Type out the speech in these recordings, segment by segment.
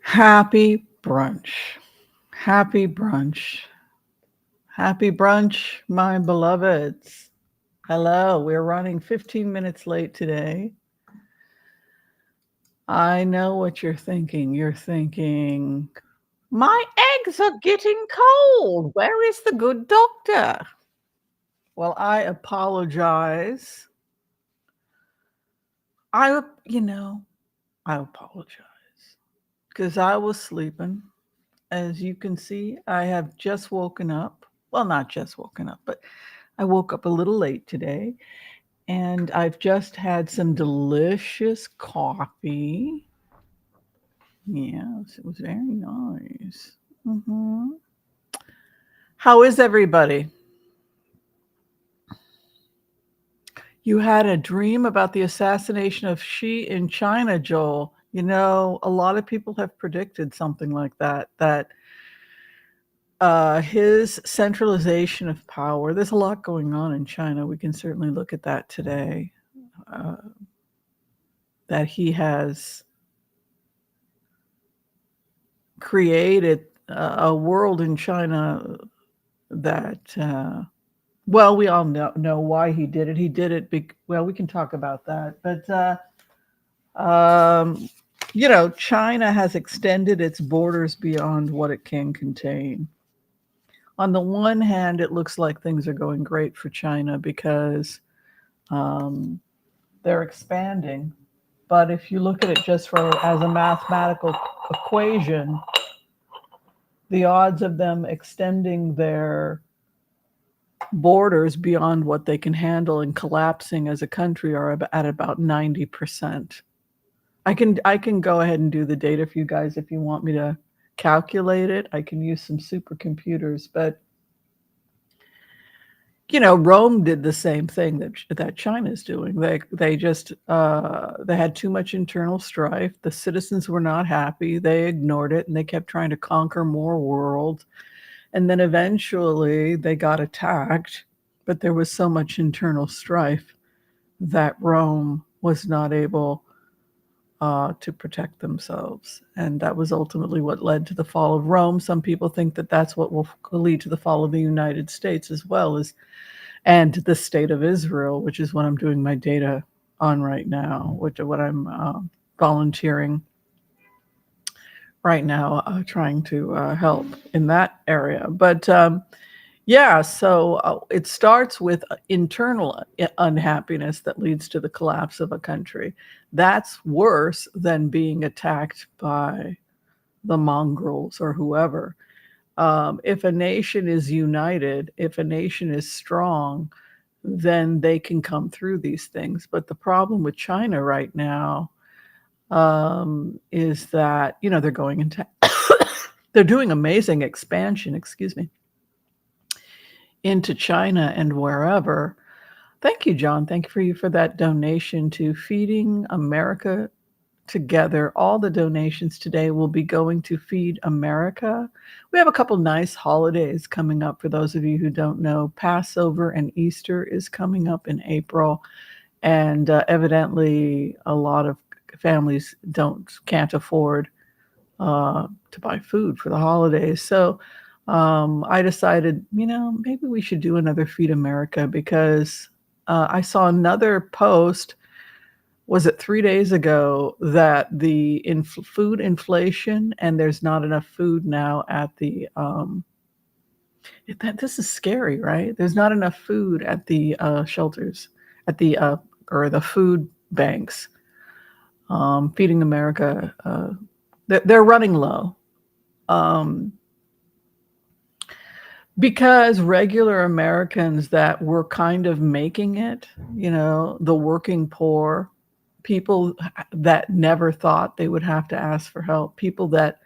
Happy brunch. Happy brunch. Happy brunch, my beloveds. Hello, we're running 15 minutes late today. I know what you're thinking. You're thinking, my eggs are getting cold. Where is the good doctor? Well, I apologize. I, you know, I apologize because I was sleeping. As you can see, I have just woken up. Well, not just woken up, but I woke up a little late today and I've just had some delicious coffee. Yes, it was very nice. hmm How is everybody? You had a dream about the assassination of Xi in China, Joel. A lot of people have predicted something like that, his centralization of power. There's a lot going on in China. We can certainly look at that today. Uh, that he has created a world in China that, well, we all know why he did it. He did it. Well, we can talk about that. But, China has extended its borders beyond what it can contain. On the one hand, it looks like things are going great for China because um, they're expanding. But if you look at it just as a mathematical equation, the odds of them extending their borders beyond what they can handle and collapsing as a country are at about 90%. I can go ahead and do the data for you guys if you want me to calculate it. I can use some supercomputers, but Rome did the same thing that China's doing. They had too much internal strife. The citizens were not happy. They ignored it, and they kept trying to conquer more world. And then eventually they got attacked, but there was so much internal strife that Rome was not able to protect themselves. And that was ultimately what led to the fall of Rome. Some people think that that's what will lead to the fall of the United States as well as and the state of Israel, which is what I'm doing my data on right now, what I'm volunteering right now, trying to help in that area. But yeah, so it starts with internal unhappiness that leads to the collapse of a country. That's worse than being attacked by the mongrels or whoever. If a nation is united, if a nation is strong, then they can come through these things. But the problem with China right now is that, they're going into, they're doing amazing expansion, excuse me, into China and wherever. Thank you, John. Thank you for that donation to Feeding America Together. All the donations today will be going to Feed America. We have a couple nice holidays coming up. For those of you who don't know, Passover and Easter is coming up in April, and evidently a lot of families can't afford to buy food for the holidays. So I decided, maybe we should do another Feed America because I saw another post. Was it 3 days ago that the food inflation and there's not enough food now at the this is scary, right? There's not enough food at the shelters, at the or the food banks. Feeding America, they're running low. Um, because regular Americans that were kind of making it, the working poor, people that never thought they would have to ask for help, people that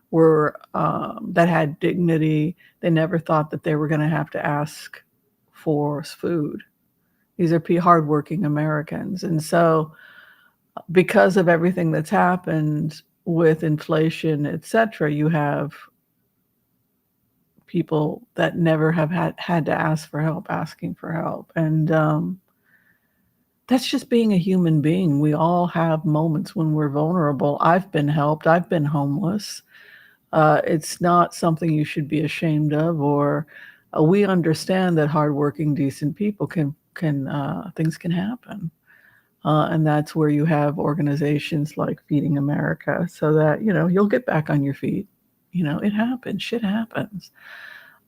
were that had dignity, they never thought that they were going to have to ask for food. These are hardworking Americans, and so because of everything that's happened with inflation, etc., you have people that never have had to ask for help, asking for help. And That's just being a human being. We all have moments when we're vulnerable. I've been helped. I've been homeless. It's not something you should be ashamed of, or we understand that hardworking, decent people can things can happen, and that's where you have organizations like Feeding America, so that you'll get back on your feet. It happens. Shit happens.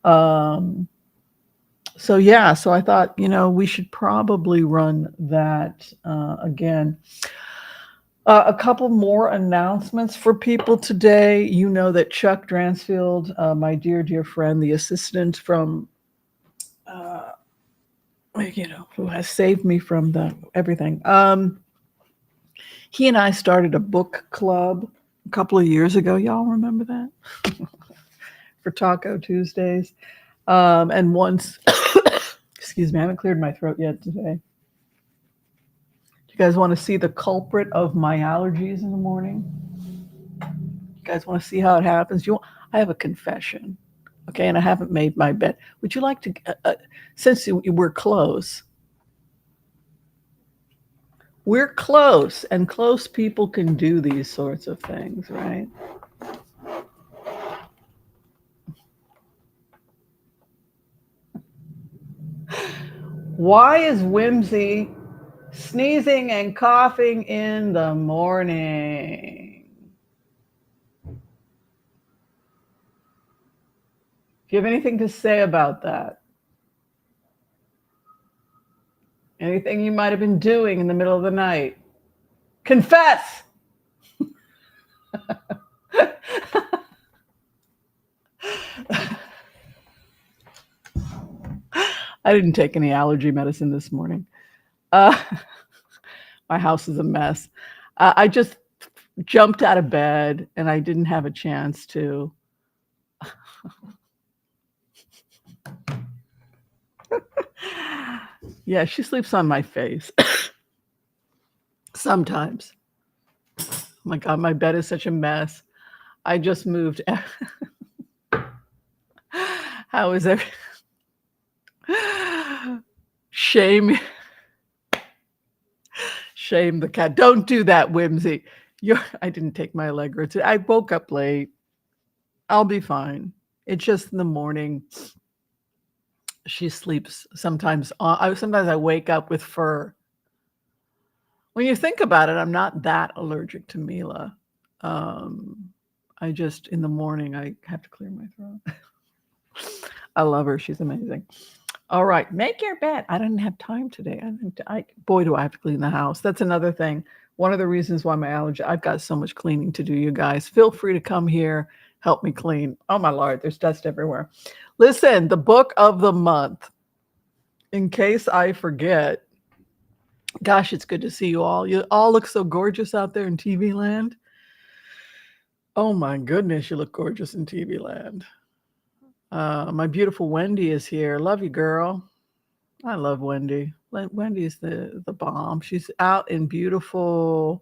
Um, so yeah, so I thought we should probably run that again. A couple more announcements for people today. You know that Chuck Dransfield, my dear, dear friend, the assistant from, uh, who has saved me from everything. He and I started a book club a couple of years ago. Y'all remember that? For Taco Tuesdays. And once, excuse me, I haven't cleared my throat yet today. You guys want to see the culprit of my allergies in the morning? You guys want to see how it happens? I have a confession, okay, and I haven't made my bed. Would you like to, since we're close, and close people can do these sorts of things, right? Why is Whimsy sneezing and coughing in the morning? Do you have anything to say about that? Anything you might have been doing in the middle of the night? Confess! I didn't take any allergy medicine this morning. My house is a mess. I just jumped out of bed and I didn't have a chance to. Yeah, she sleeps on my face. Sometimes. Oh my God, my bed is such a mess. I just moved. How is it? Shame. Shame the cat. Don't do that, Whimsy. I didn't take my Allegra today. I woke up late. I'll be fine. It's just in the morning. She sleeps sometimes. Sometimes I wake up with fur. When you think about it, I'm not that allergic to Mila. I just, in the morning, I have to clear my throat. I love her. She's amazing. All right, make your bed. I didn't have time today. Boy, do I have to clean the house. That's another thing. One of the reasons why my allergy, I've got so much cleaning to do, you guys. Feel free to come here, help me clean. Oh my Lord, there's dust everywhere. Listen, the book of the month, in case I forget. Gosh, it's good to see you all. You all look so gorgeous out there in TV land. Oh my goodness, you look gorgeous in TV land. My beautiful Wendy is here. Love you, girl. I love Wendy. Wendy's the bomb. She's out in beautiful,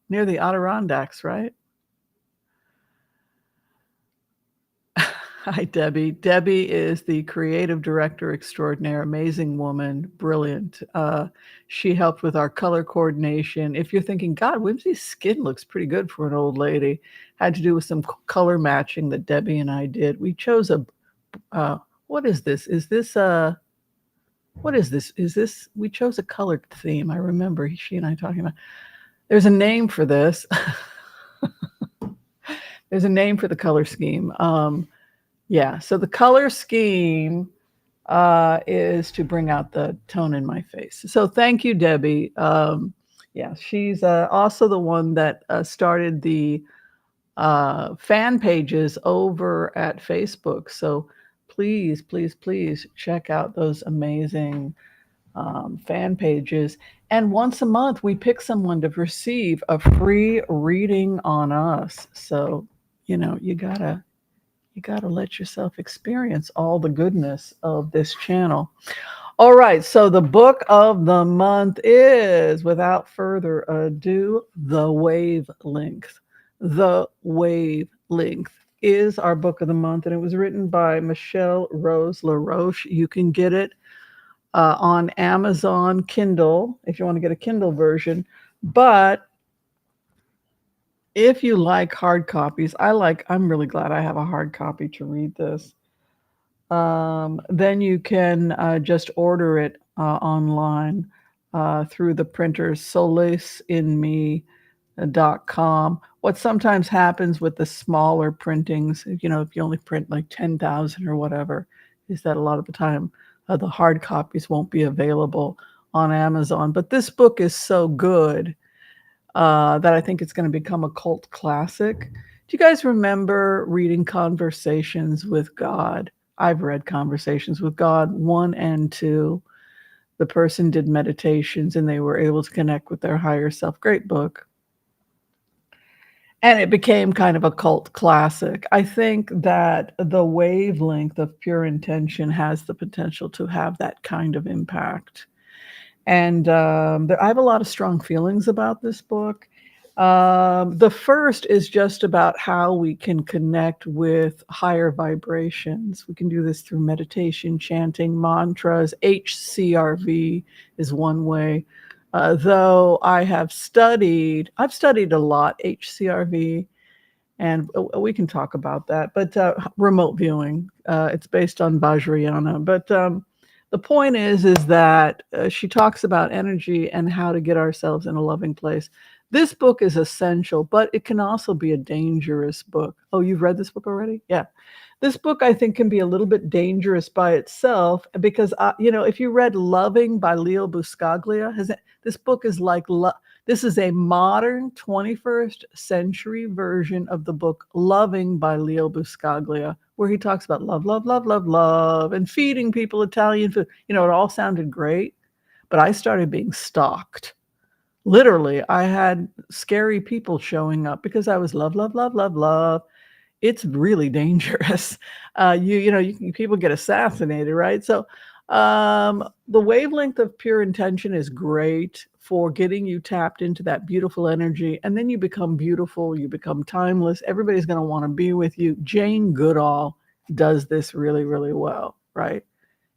near the Adirondacks, right? Hi, Debbie. Debbie is the creative director extraordinaire, amazing woman, brilliant. She helped with our color coordination. If you're thinking, God, Whimsy's skin looks pretty good for an old lady, had to do with some color matching that Debbie and I did. We chose what is this? What is this? We chose a color theme. I remember she and I talking about, there's a name for this. There's a name for the color scheme. Yeah, so the color scheme is to bring out the tone in my face. So thank you, Debbie. Yeah, she's also the one that started the fan pages over at Facebook. So please, please, please check out those amazing fan pages. And once a month, we pick someone to receive a free reading on us. So, you gotta let yourself experience all the goodness of this channel. All right, so the book of the month is, without further ado, The Wavelength. The Wavelength is our book of the month, and it was written by Michelle Rose LaRoche. You can get it on Amazon Kindle if you want to get a Kindle version. But if you like hard copies, I'm really glad I have a hard copy to read this. Then you can just order it online through the printer solaceinme.com. What sometimes happens with the smaller printings, if you only print like 10,000 or whatever, is that a lot of the time the hard copies won't be available on Amazon. But this book is so good that I think it's going to become a cult classic. Do you guys remember reading Conversations with God? I've read Conversations with God 1 and 2. The person did meditations and they were able to connect with their higher self. Great book. And it became kind of a cult classic. I think that the wavelength of pure intention has the potential to have that kind of impact. And I have a lot of strong feelings about this book. The first is just about how we can connect with higher vibrations. We can do this through meditation, chanting, mantras. HCRV is one way. Though I've studied a lot HCRV, and we can talk about that. But remote viewing, it's based on Vajrayana. But the point is that she talks about energy and how to get ourselves in a loving place. This book is essential, but it can also be a dangerous book. Oh, you've read this book already? Yeah. This book, I think, can be a little bit dangerous by itself because, if you read Loving by Leo Buscaglia, this book is like, this is a modern 21st century version of the book Loving by Leo Buscaglia, where he talks about love, love, love, love, love, and feeding people Italian food. It all sounded great, but I started being stalked. Literally, I had scary people showing up because I was love, love, love, love, love. It's really dangerous. People get assassinated, right? So the wavelength of pure intention is great for getting you tapped into that beautiful energy. And then you become beautiful, you become timeless. Everybody's going to want to be with you. Jane Goodall does this really, really well, right?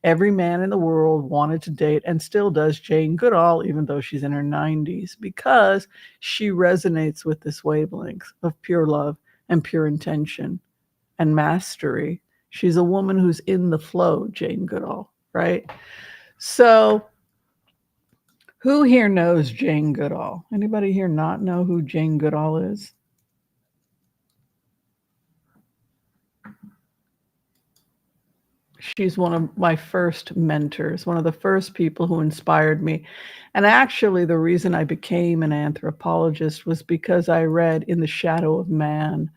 Every man in the world wanted to date and still does Jane Goodall, even though she's in her 90s, because she resonates with this wavelength of pure love and pure intention and mastery. She's a woman who's in the flow, Jane Goodall, right? So who here knows Jane Goodall? Anybody here not know who Jane Goodall is? She's one of my first mentors, one of the first people who inspired me. And actually, the reason I became an anthropologist was because I read In the Shadow of Man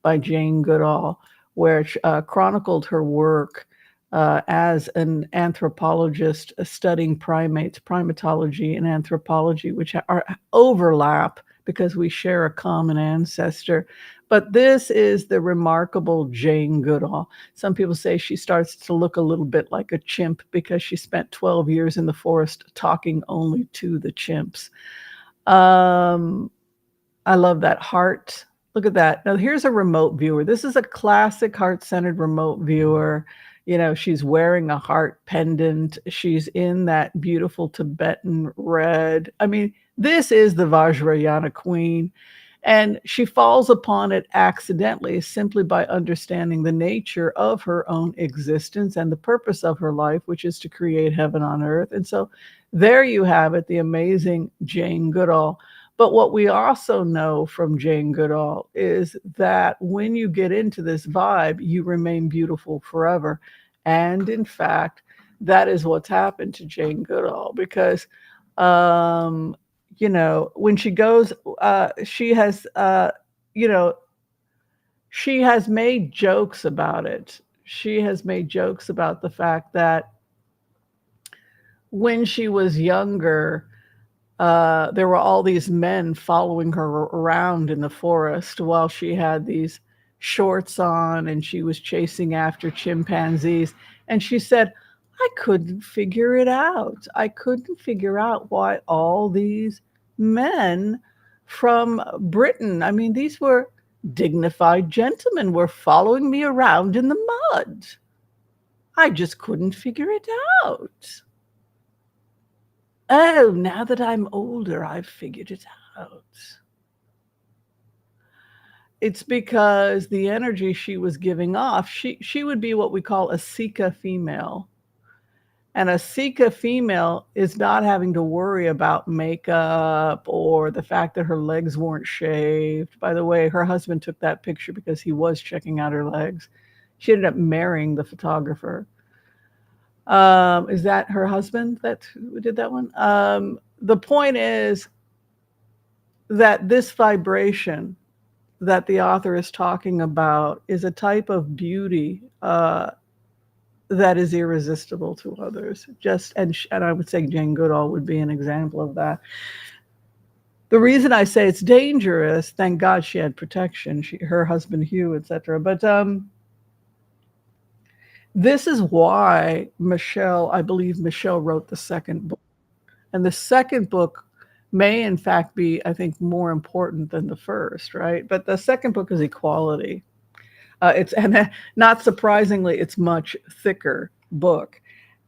by Jane Goodall, where it chronicled her work as an anthropologist studying primates, primatology and anthropology, which are overlap because we share a common ancestor. But this is the remarkable Jane Goodall. Some people say she starts to look a little bit like a chimp because she spent 12 years in the forest talking only to the chimps. I love that heart. Look at that. Now, here's a remote viewer. This is a classic heart-centered remote viewer. She's wearing a heart pendant. She's in that beautiful Tibetan red. I mean, this is the Vajrayana queen. And she falls upon it accidentally simply by understanding the nature of her own existence and the purpose of her life, which is to create heaven on earth. And so there you have it, the amazing Jane Goodall. But what we also know from Jane Goodall is that when you get into this vibe, you remain beautiful forever. And in fact, that is what's happened to Jane Goodall because, when she goes, she has, she has made jokes about it. She has made jokes about the fact that when she was younger, there were all these men following her around in the forest while she had these shorts on and she was chasing after chimpanzees. And she said, I couldn't figure it out. I couldn't figure out why all these men from Britain, I mean, these were dignified gentlemen, were following me around in the mud. I just couldn't figure it out. Oh, now that I'm older, I've figured it out. It's because the energy she was giving off, she would be what we call a Sika female. And a Sika female is not having to worry about makeup or the fact that her legs weren't shaved. By the way, her husband took that picture because he was checking out her legs. She ended up marrying the photographer. Is that her husband that did that one? The point is that this vibration that the author is talking about is a type of beauty that is irresistible to others. And I would say Jane Goodall would be an example of that. The reason I say it's dangerous, thank God she had protection, her husband Hugh, etc. But this is why I believe Michelle wrote the second book. And the second book may, in fact, be, I think, more important than the first, right? But the second book is equality. And not surprisingly, it's much thicker book.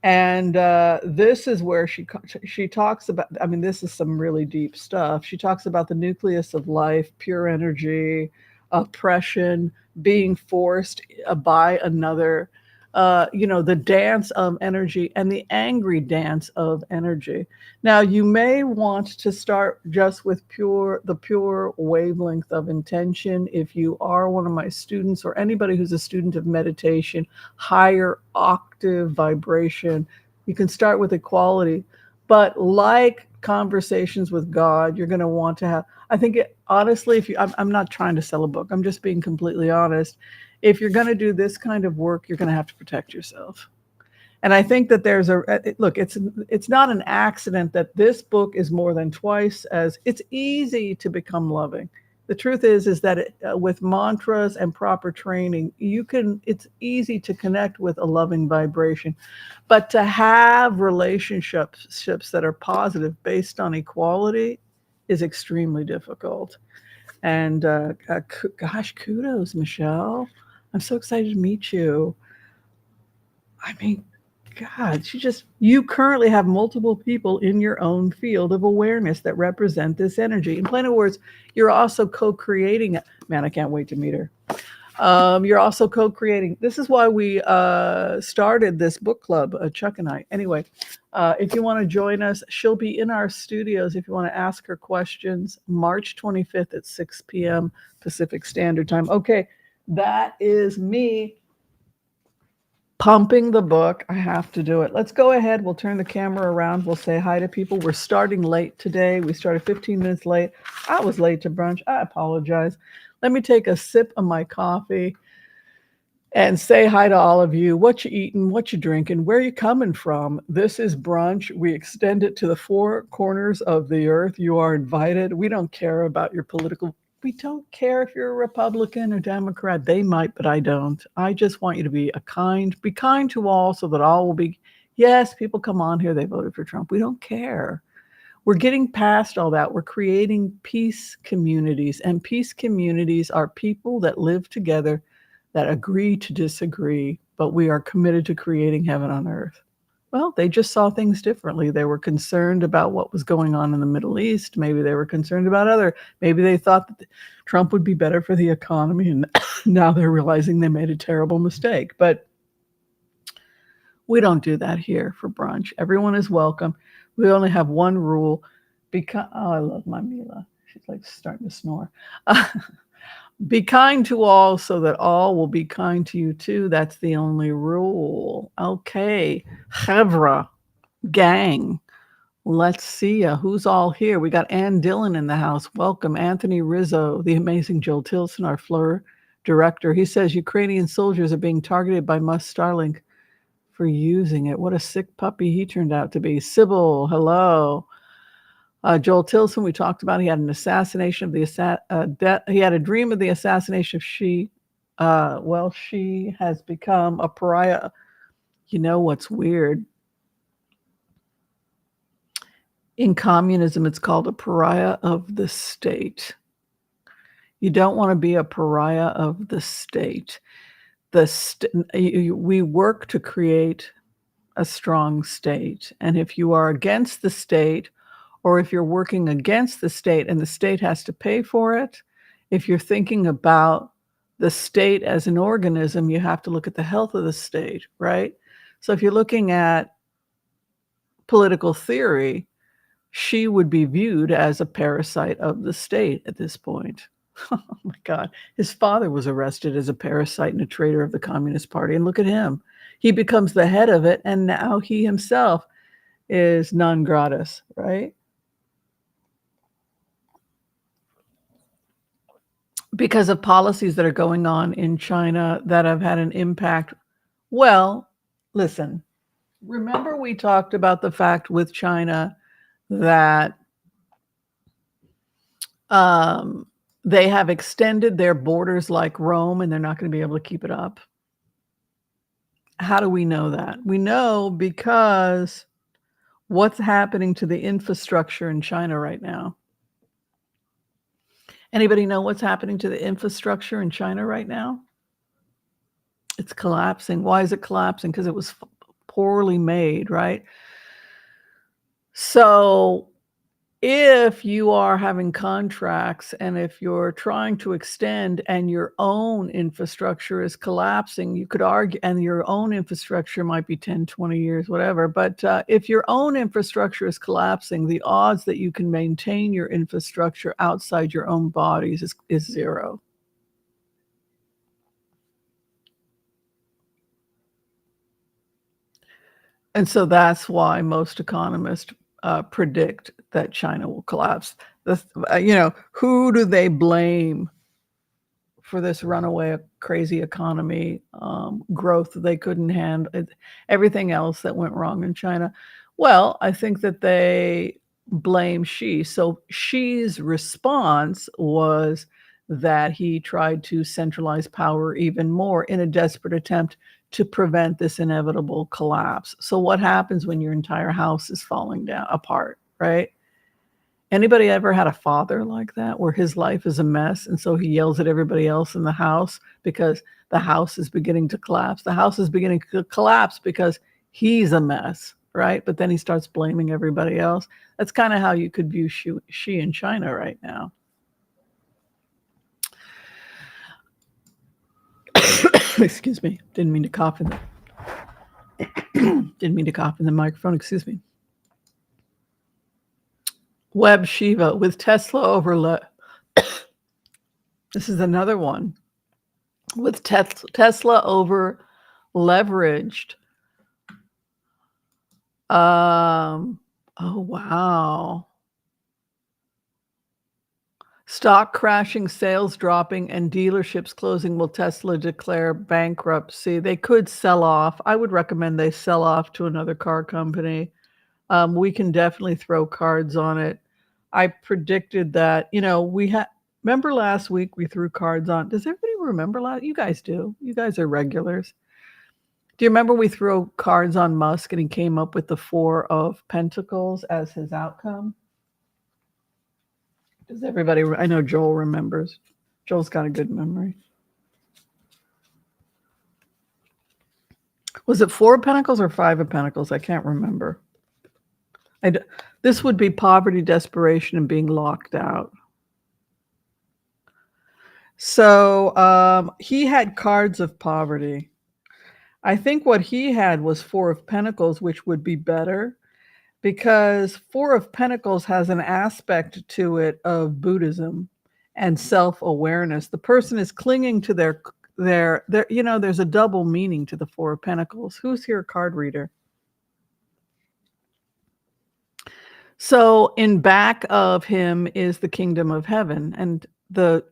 And this is where she talks about. I mean, this is some really deep stuff. She talks about the nucleus of life, pure energy, oppression, being forced by another. The dance of energy and the angry dance of energy. Now, you may want to start just with the pure wavelength of intention. If you are one of my students or anybody who's a student of meditation, higher octave vibration, you can start with equality. But like conversations with God, you're going to want to have, I think, honestly, I'm not trying to sell a book, I'm just being completely honest. If you're going to do this kind of work, you're going to have to protect yourself. And I think that it's not an accident that this book is more than twice as, it's easy to become loving. The truth is that with mantras and proper training, it's easy to connect with a loving vibration. But to have relationships that are positive based on equality is extremely difficult. And gosh, kudos, Michelle. I'm so excited to meet you. I mean, God, you currently have multiple people in your own field of awareness that represent this energy. In plain words, you're also co-creating it. Man, I can't wait to meet her. You're also co-creating. This is why we started this book club, Chuck and I. Anyway, if you want to join us, she'll be in our studios if you want to ask her questions, March 25th at 6 p.m. Pacific Standard Time. Okay, that is me pumping the book. I have to do it. Let's go ahead. We'll turn the camera around. We'll say hi to people. We're starting late today. We started 15 minutes late. I was late to brunch. I apologize. Let me take a sip of my coffee and say hi to all of you. What you eating? What you drinking? Where you coming from? This is brunch. We extend it to the four corners of the earth. You are invited. We don't care about your political. We don't care if you're a Republican or Democrat. They might, but I don't. I just want you to be kind to all so that all will be. Yes, people come on here. They voted for Trump. We don't care. We're getting past all that. We're creating peace communities, and peace communities are people that live together, that agree to disagree, but we are committed to creating heaven on earth. Well, they just saw things differently. They were concerned about what was going on in the Middle East. Maybe they were concerned about maybe they thought that Trump would be better for the economy, and now they're realizing they made a terrible mistake. But we don't do that here for brunch. Everyone is welcome. We only have one rule. I love my Mila. She's like starting to snore. Be kind to all so that all will be kind to you too. That's the only rule. Okay. Chevra, gang. Let's see who's all here. We got Ann Dillon in the house. Welcome. Anthony Rizzo, the amazing Joel Tilson, our Fleur director. He says Ukrainian soldiers are being targeted by Musk Starlink for using it. What a sick puppy he turned out to be. Sybil, hello. Joel Tilson, we talked about. He had an assassination of he had a dream of the assassination of she. She has become a pariah. You know what's weird? In communism, it's called a pariah of the state. You don't want to be a pariah of the state. We work to create a strong state. And if you are against the state, or if you're working against the state and the state has to pay for it, if you're thinking about the state as an organism, you have to look at the health of the state, right? So if you're looking at political theory, she would be viewed as a parasite of the state at this point. Oh my God. His father was arrested as a parasite and a traitor of the Communist Party. And look at him. He becomes the head of it. And now he himself is non gratis, right? Because of policies that are going on in China that have had an impact. Well, listen, remember we talked about the fact with China that they have extended their borders like Rome and they're not going to be able to keep it up. How do we know that? We know because what's happening to the infrastructure in China right now? Anybody know what's happening to the infrastructure in China right now? It's collapsing. Why is it collapsing? Because it was poorly made, right? So if you are having contracts and if you're trying to extend and your own infrastructure is collapsing, you could argue, and your own infrastructure might be 10, 20 years, whatever. But if your own infrastructure is collapsing, the odds that you can maintain your infrastructure outside your own bodies is zero. And so that's why most economists predict that China will collapse. Who do they blame for this runaway crazy economy, growth they couldn't handle, everything else that went wrong in China? Well, I think that they blame Xi. So Xi's response was that he tried to centralize power even more in a desperate attempt to prevent this inevitable collapse. So what happens when your entire house is falling down apart, right? Anybody ever had a father like that where his life is a mess and so he yells at everybody else in the house because the house is beginning to collapse? The house is beginning to collapse because he's a mess, right? But then he starts blaming everybody else. That's kind of how you could view Xi in China right now. Excuse me. Didn't mean to cough in the microphone. Excuse me. Web Shiva with Tesla over. This is another one with Tesla over leveraged. Oh wow. Stock crashing, sales dropping, and dealerships closing. Will Tesla declare bankruptcy? They could sell off. I would recommend they sell off to another car company. We can definitely throw cards on it. I predicted that, remember last week we threw cards on. Does everybody remember last? You guys do. You guys are regulars. Do you remember we threw cards on Musk and he came up with the 4 of Pentacles as his outcome? Does everybody? I know Joel remembers. Joel's got a good memory. Was it 4 of Pentacles or 5 of Pentacles? I can't remember. This would be poverty, desperation, and being locked out. So he had cards of poverty. I think what he had was 4 of Pentacles, which would be better because 4 of Pentacles has an aspect to it of Buddhism and self-awareness. The person is clinging to their there's a double meaning to the 4 of Pentacles. Who's here a card reader? So in back of him is the kingdom of heaven, and the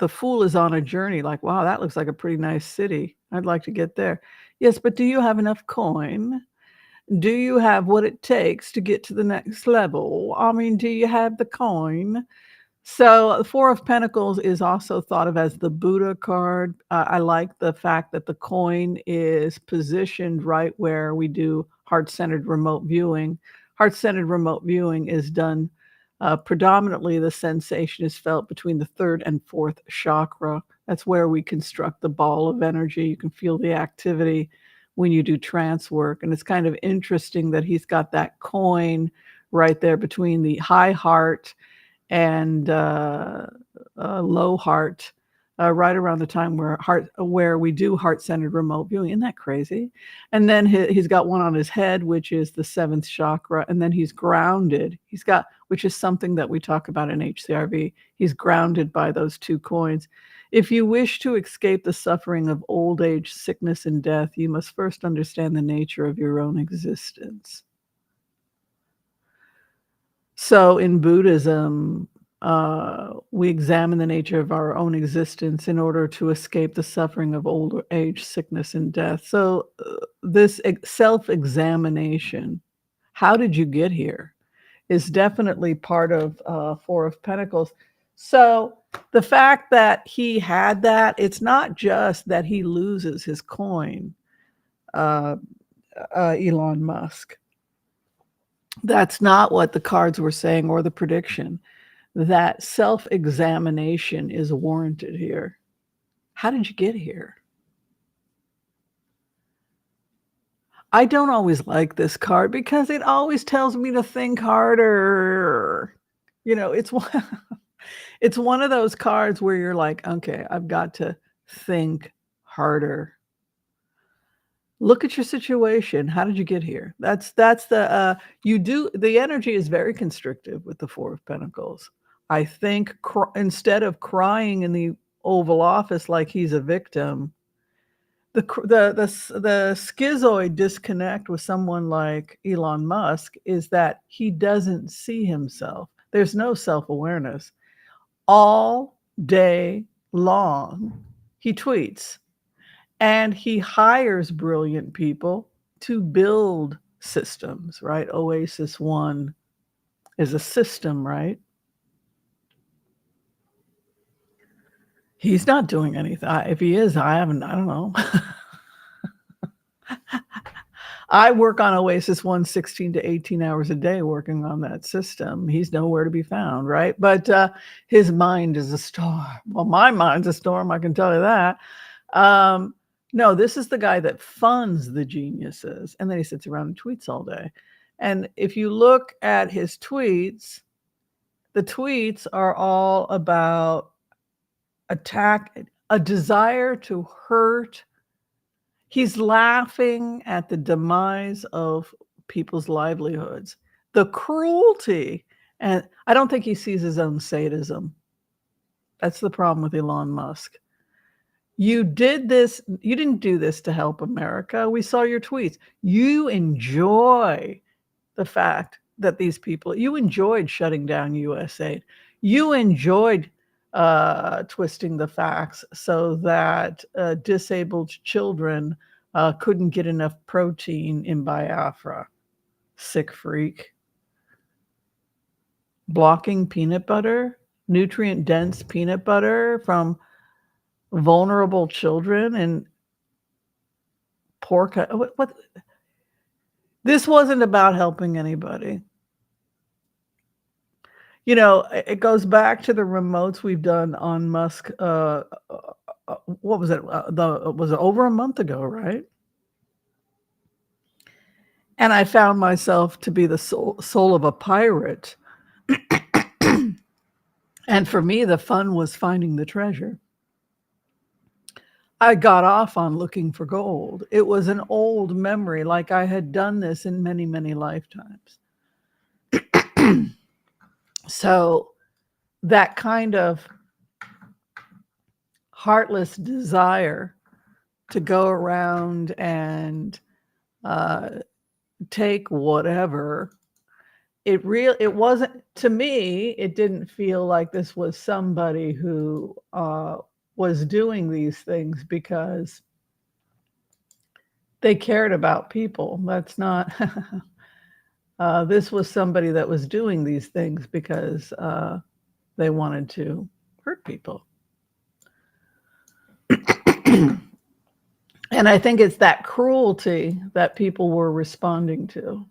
fool is on a journey like, wow, that looks like a pretty nice city. I'd like to get there. Yes, but do you have enough coin? Do you have what it takes to get to the next level? I mean, do you have the coin? So the 4 of Pentacles is also thought of as the Buddha card. I like the fact that the coin is positioned right where we do heart-centered remote viewing. Heart-centered remote viewing is done predominantly, the sensation is felt between the 3rd and 4th chakra. That's where we construct the ball of energy. You can feel the activity when you do trance work. And it's kind of interesting that he's got that coin right there between the high heart and low heart, right around the time where we do heart-centered remote viewing. Isn't that crazy? And then he's got one on his head, which is the seventh chakra, and then he's grounded. He's got, which is something that we talk about in HCRV. He's grounded by those two coins. If you wish to escape the suffering of old age, sickness, and death, you must first understand the nature of your own existence. So in Buddhism, we examine the nature of our own existence in order to escape the suffering of old age, sickness, and death. So this self-examination, how did you get here, is definitely part of Four of Pentacles. So the fact that he had that, it's not just that he loses his coin, Elon Musk. That's not what the cards were saying or the prediction. That self-examination is warranted here. How did you get here? I don't always like this card because it always tells me to think harder. It's it's one of those cards where you're like, okay, I've got to think harder. Look at your situation. How did you get here? That's the the energy is very constrictive with the Four of Pentacles. I think instead of crying in the Oval Office like he's a victim, the schizoid disconnect with someone like Elon Musk is that he doesn't see himself. There's no self-awareness. All day long, he tweets. And he hires brilliant people to build systems, right? Oasis One is a system, right? He's not doing anything. If he is, I don't know. I work on Oasis One 16 to 18 hours a day working on that system. He's nowhere to be found, right? But his mind is a storm. Well, my mind's a storm, I can tell you that. No, this is the guy that funds the geniuses, and then he sits around and tweets all day. And if you look at his tweets, the tweets are all about a desire to hurt. He's laughing at the demise of people's livelihoods, the cruelty. And I don't think he sees his own sadism. That's the problem with Elon Musk. You didn't do this to help America. We saw your tweets. You enjoy the fact that you enjoyed shutting down USAID. You enjoyed twisting the facts so that disabled children couldn't get enough protein in Biafra. Sick freak. Blocking peanut butter, nutrient-dense peanut butter from vulnerable children and pork. What? This wasn't about helping anybody. It goes back to the remotes we've done on Musk. What was it? Was it over a month ago, right? And I found myself to be the soul of a pirate. And for me, the fun was finding the treasure. I got off on looking for gold. It was an old memory, like I had done this in many, many lifetimes. So that kind of heartless desire to go around and take whatever, it wasn't, to me, it didn't feel like this was somebody who was doing these things because they cared about people. That's not, this was somebody that was doing these things because they wanted to hurt people. And I think it's that cruelty that people were responding to,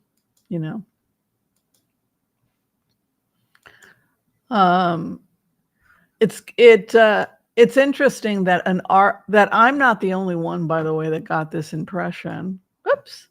It's interesting that that I'm not the only one, by the way, that got this impression. Oops.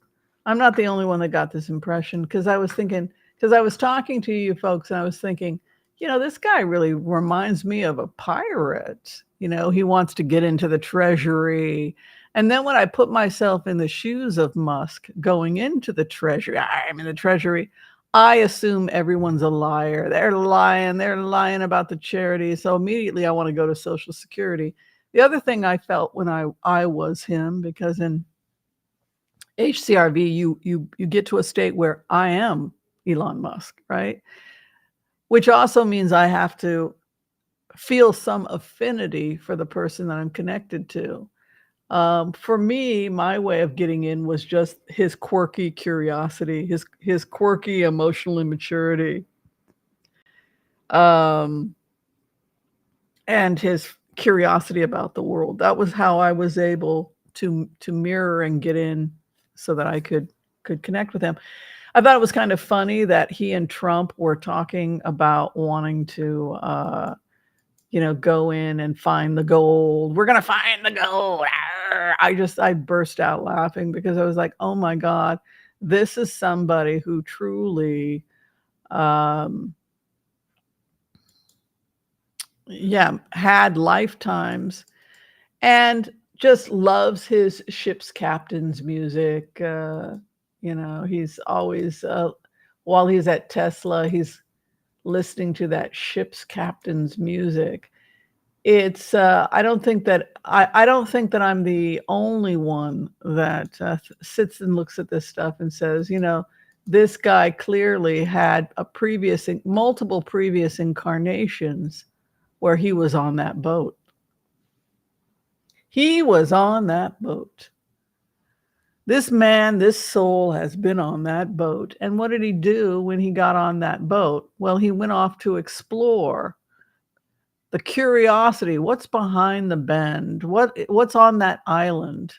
I'm not the only one that got this impression because I was thinking, because I was talking to you folks and I was thinking, this guy really reminds me of a pirate. He wants to get into the treasury. And then when I put myself in the shoes of Musk going into the treasury, I'm in the treasury, I assume everyone's a liar. They're lying about the charity. So immediately I want to go to Social Security. The other thing I felt when I was him, because in HCRV, you get to a state where I am Elon Musk, right? Which also means I have to feel some affinity for the person that I'm connected to. For me, my way of getting in was just his quirky curiosity, his quirky emotional immaturity, and his curiosity about the world. That was how I was able to mirror and get in, so that I could connect with him. I thought it was kind of funny that he and Trump were talking about wanting to go in and find the gold. We're going to find the gold. I burst out laughing because I was like, oh my God, this is somebody who truly, had lifetimes and just loves his ship's captain's music. He's always, while he's at Tesla, he's listening to that ship's captain's music. It's I don't think that I'm the only one that sits and looks at this stuff and says, this guy clearly had multiple previous incarnations where he was on that boat. He was on that boat. This man, this soul has been on that boat. And what did he do when he got on that boat? Well, he went off to explore the curiosity. What's behind the bend? What's on that island?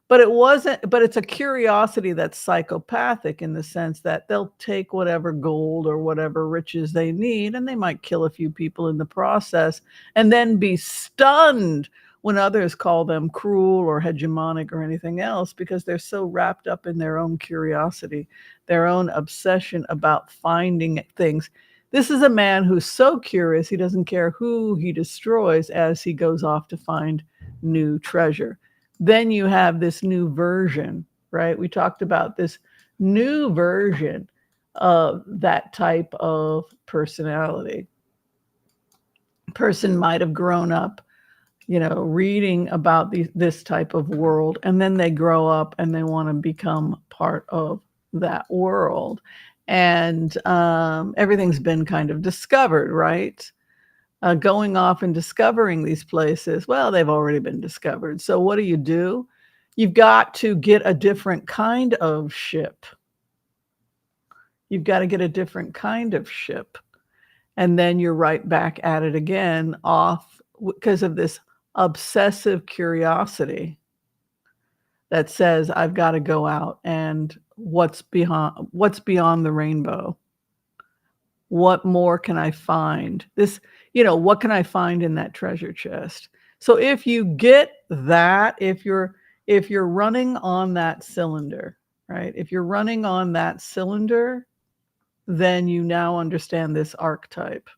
But it's a curiosity that's psychopathic in the sense that they'll take whatever gold or whatever riches they need, and they might kill a few people in the process and then be stunned when others call them cruel or hegemonic or anything else, because they're so wrapped up in their own curiosity, their own obsession about finding things. This is a man who's so curious, he doesn't care who he destroys as he goes off to find new treasure. Then you have this new version, right? We talked about this new version of that type of personality. Person might have grown up, reading about this type of world, and then they grow up and they want to become part of that world. And everything's been kind of discovered, right? Going off and discovering these places, well, they've already been discovered. So what do? You've got to get a different kind of ship. You've got to get a different kind of ship. And then you're right back at it again, off because of this obsessive curiosity that says, I've got to go out and what's beyond the rainbow? What more can I find? What can I find in that treasure chest? So if you get that, if you're running on that cylinder, right? If you're running on that cylinder, then you now understand this archetype.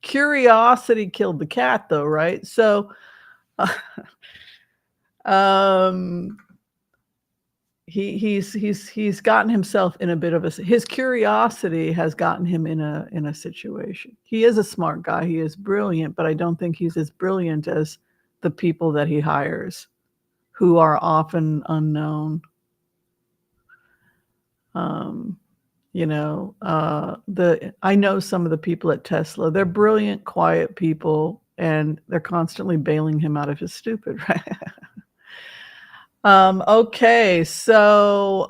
Curiosity killed the cat, though, right? So he's gotten himself in a bit of his curiosity has gotten him in a situation. He is a smart guy. He is brilliant, but I don't think he's as brilliant as the people that he hires, who are often unknown. I know some of the people at Tesla. They're brilliant, quiet people, and they're constantly bailing him out of his stupid, right? Okay, so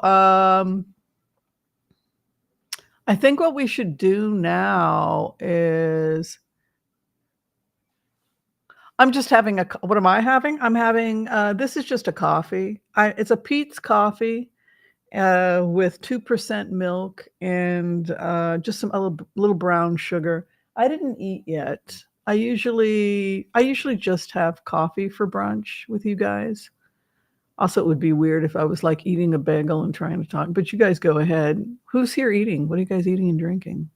I think what we should do now is I'm just having what am I having? I'm having this is just a coffee. It's a Peet's coffee with 2% milk and just a little brown sugar. I didn't eat yet. I usually just have coffee for brunch with you guys. Also, it would be weird if I was like eating a bagel and trying to talk, but you guys go ahead. Who's here eating? What are you guys eating and drinking?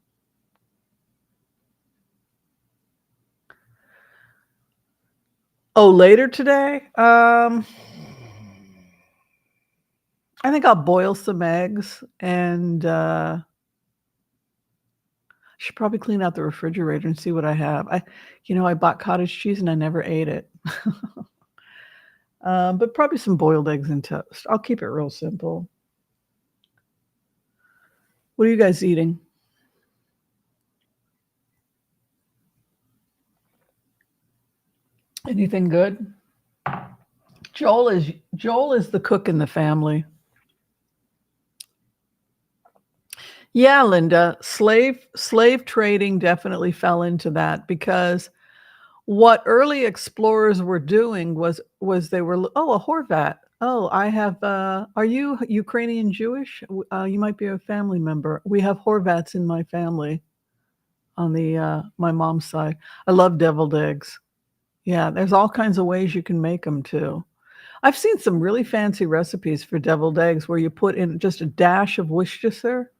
Oh, later today? I think I'll boil some eggs and should probably clean out the refrigerator and see what I have. I bought cottage cheese and I never ate it. But probably some boiled eggs and toast. I'll keep it real simple. What are you guys eating? Anything good? Joel is the cook in the family. Yeah, Linda, slave trading definitely fell into that because what early explorers were doing was they were a Horvat. Oh, I have. Are you Ukrainian Jewish? You might be a family member. We have Horvats in my family on the my mom's side. I love deviled eggs. Yeah, there's all kinds of ways you can make them too. I've seen some really fancy recipes for deviled eggs where you put in just a dash of Worcestershire.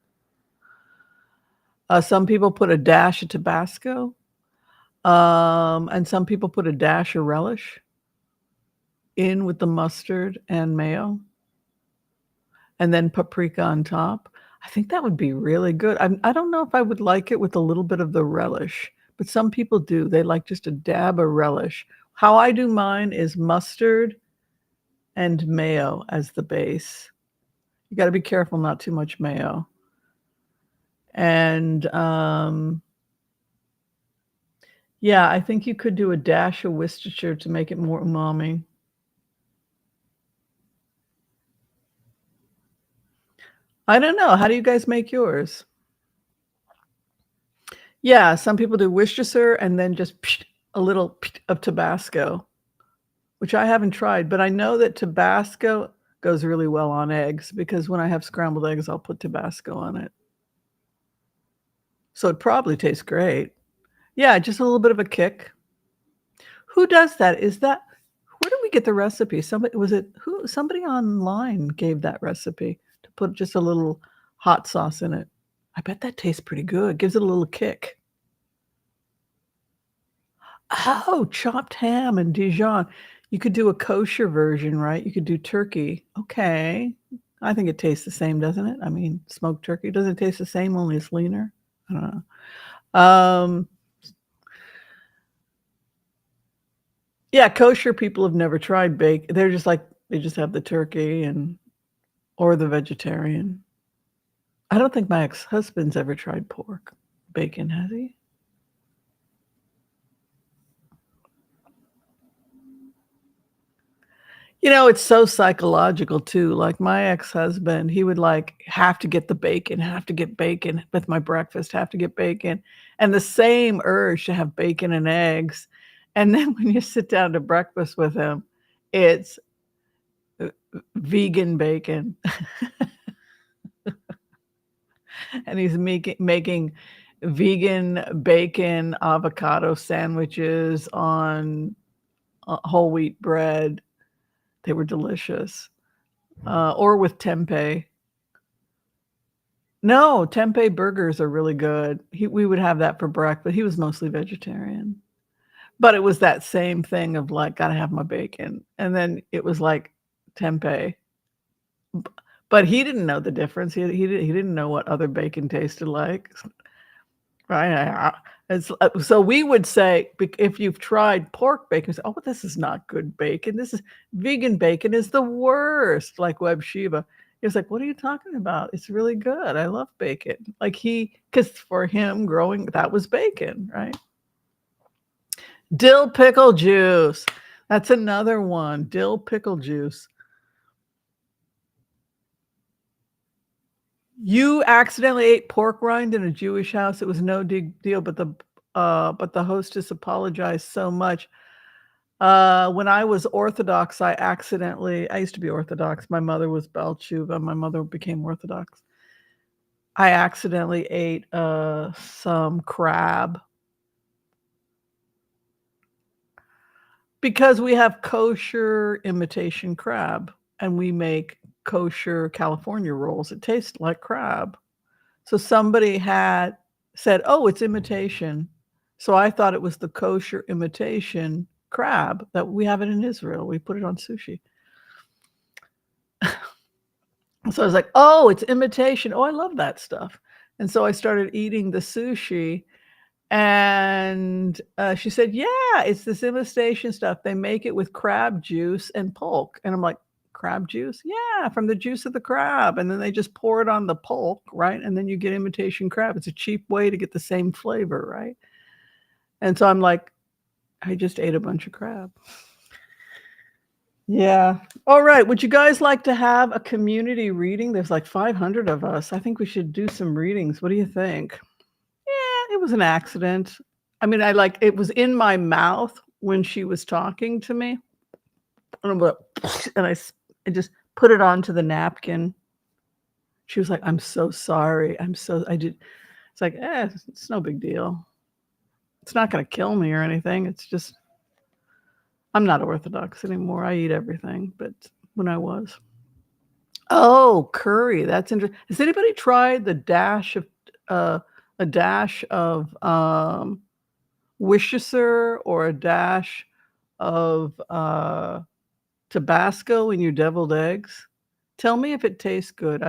Some people put a dash of Tabasco, and some people put a dash of relish in with the mustard and mayo, and then paprika on top. I think that would be really good. I don't know if I would like it with a little bit of the relish, but some people do. They like just a dab of relish. How I do mine is mustard and mayo as the base. You got to be careful, not too much mayo. And yeah, I think you could do a dash of Worcestershire to make it more umami. I don't know. How do you guys make yours? Yeah, some people do Worcestershire and then just a little of Tabasco, which I haven't tried, but I know that Tabasco goes really well on eggs because when I have scrambled eggs, I'll put Tabasco on it. So it probably tastes great. Yeah, just a little bit of a kick. Who does that? Where did we get the recipe? Somebody online gave that recipe to put just a little hot sauce in it. I bet that tastes pretty good. Gives it a little kick. Oh, chopped ham and Dijon. You could do a kosher version, right? You could do turkey. Okay. I think it tastes the same, doesn't it? I mean, smoked turkey. Doesn't it taste the same, only it's leaner? I don't know. Yeah, kosher people have never tried bacon. They're just like they just have the turkey or the vegetarian. I don't think my ex-husband's ever tried pork. Bacon, has he? It's so psychological too. Like my ex-husband, he would like have to get the bacon, have to get bacon with my breakfast, have to get bacon, and the same urge to have bacon and eggs. And then when you sit down to breakfast with him, it's vegan bacon. And he's making vegan bacon avocado sandwiches on whole wheat bread. They were delicious. Or with tempeh. No, tempeh burgers are really good. We would have that for breakfast. He was mostly vegetarian. But it was that same thing of like, gotta have my bacon. And then it was like tempeh. But he didn't know the difference. He didn't know what other bacon tasted like. Right. So we would say, if you've tried pork bacon, say, oh, this is not good bacon. This is vegan bacon is the worst, like Web Shiva. He was like, what are you talking about? It's really good. I love bacon. Because for him growing, that was bacon, right? Dill pickle juice. That's another one. Dill pickle juice. You accidentally ate pork rind in a Jewish house. It was no big deal, but the hostess apologized so much. When I was Orthodox, I used to be Orthodox. My mother was Bal Tshuva. My mother became Orthodox. I accidentally ate some crab Because we have kosher imitation crab and we make kosher California rolls. It tastes like crab. So somebody had said, "Oh, it's imitation." So I thought it was the kosher imitation crab that we have it in Israel. We put it on sushi. So I was like, "Oh, it's imitation. Oh, I love that stuff." And so I started eating the sushi, and she said, "Yeah, it's this imitation stuff. They make it with crab juice and pulque." And I'm like, "Crab juice? Yeah, from the juice of the crab." And then they just pour it on the pulque, right? And then you get imitation crab. It's a cheap way to get the same flavor, right? And so I'm like, I just ate a bunch of crab. Yeah. All right. Would you guys like to have a community reading? There's like 500 of us. I think we should do some readings. What do you think? Yeah, it was an accident. I mean, it was in my mouth when she was talking to me. And I just put it onto the napkin. She was like, "I'm so sorry. I did." It's like, it's no big deal. It's not going to kill me or anything. It's just, I'm not Orthodox anymore. I eat everything, but when I was. Oh, curry. That's interesting. Has anybody tried a dash of Worcestershire or a dash of Tabasco in your deviled eggs? Tell me if it tastes good.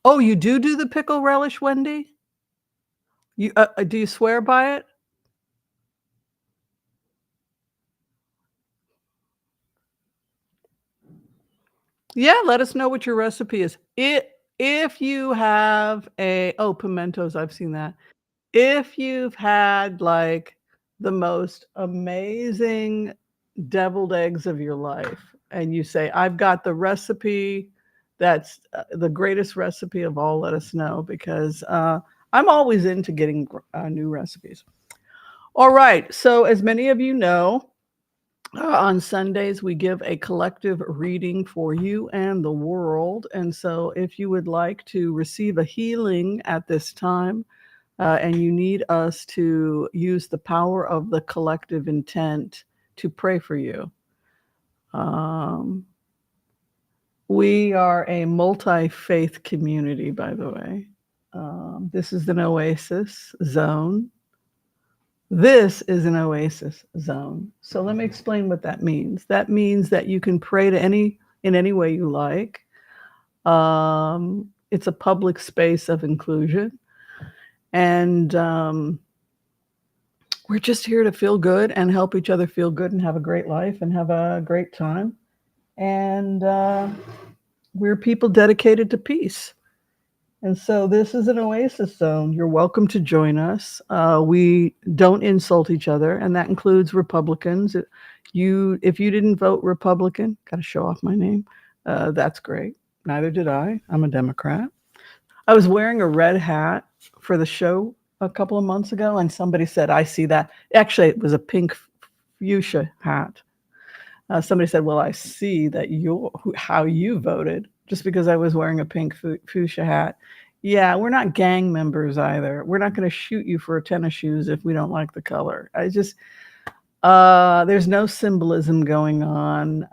Oh, you do the pickle relish, Wendy? You do you swear by it? Yeah, let us know what your recipe is. If you have pimentos, I've seen that. If you've had like the most amazing deviled eggs of your life and you say, "I've got the recipe that's the greatest recipe of all," let us know, because I'm always into getting new recipes. All right. So as many of you know, on Sundays, we give a collective reading for you and the world. And so if you would like to receive a healing at this time, and you need us to use the power of the collective intent to pray for you. We are a multi-faith community, by the way. This is an oasis zone. This is an oasis zone. So let me explain what that means. That means that you can pray in any way you like. It's a public space of inclusion. And we're just here to feel good and help each other feel good and have a great life and have a great time. And we're people dedicated to peace. And so this is an oasis zone. You're welcome to join us. We don't insult each other, and that includes Republicans. If you didn't vote Republican, got to show off my name, that's great. Neither did I. I'm a Democrat. I was wearing a red hat for the show a couple of months ago, and somebody said, "I see that." Actually, it was a pink fuchsia hat. Somebody said, "Well, I see that how you voted," just because I was wearing a pink fuchsia hat. Yeah, we're not gang members either. We're not going to shoot you for tennis shoes if we don't like the color. There's no symbolism going on.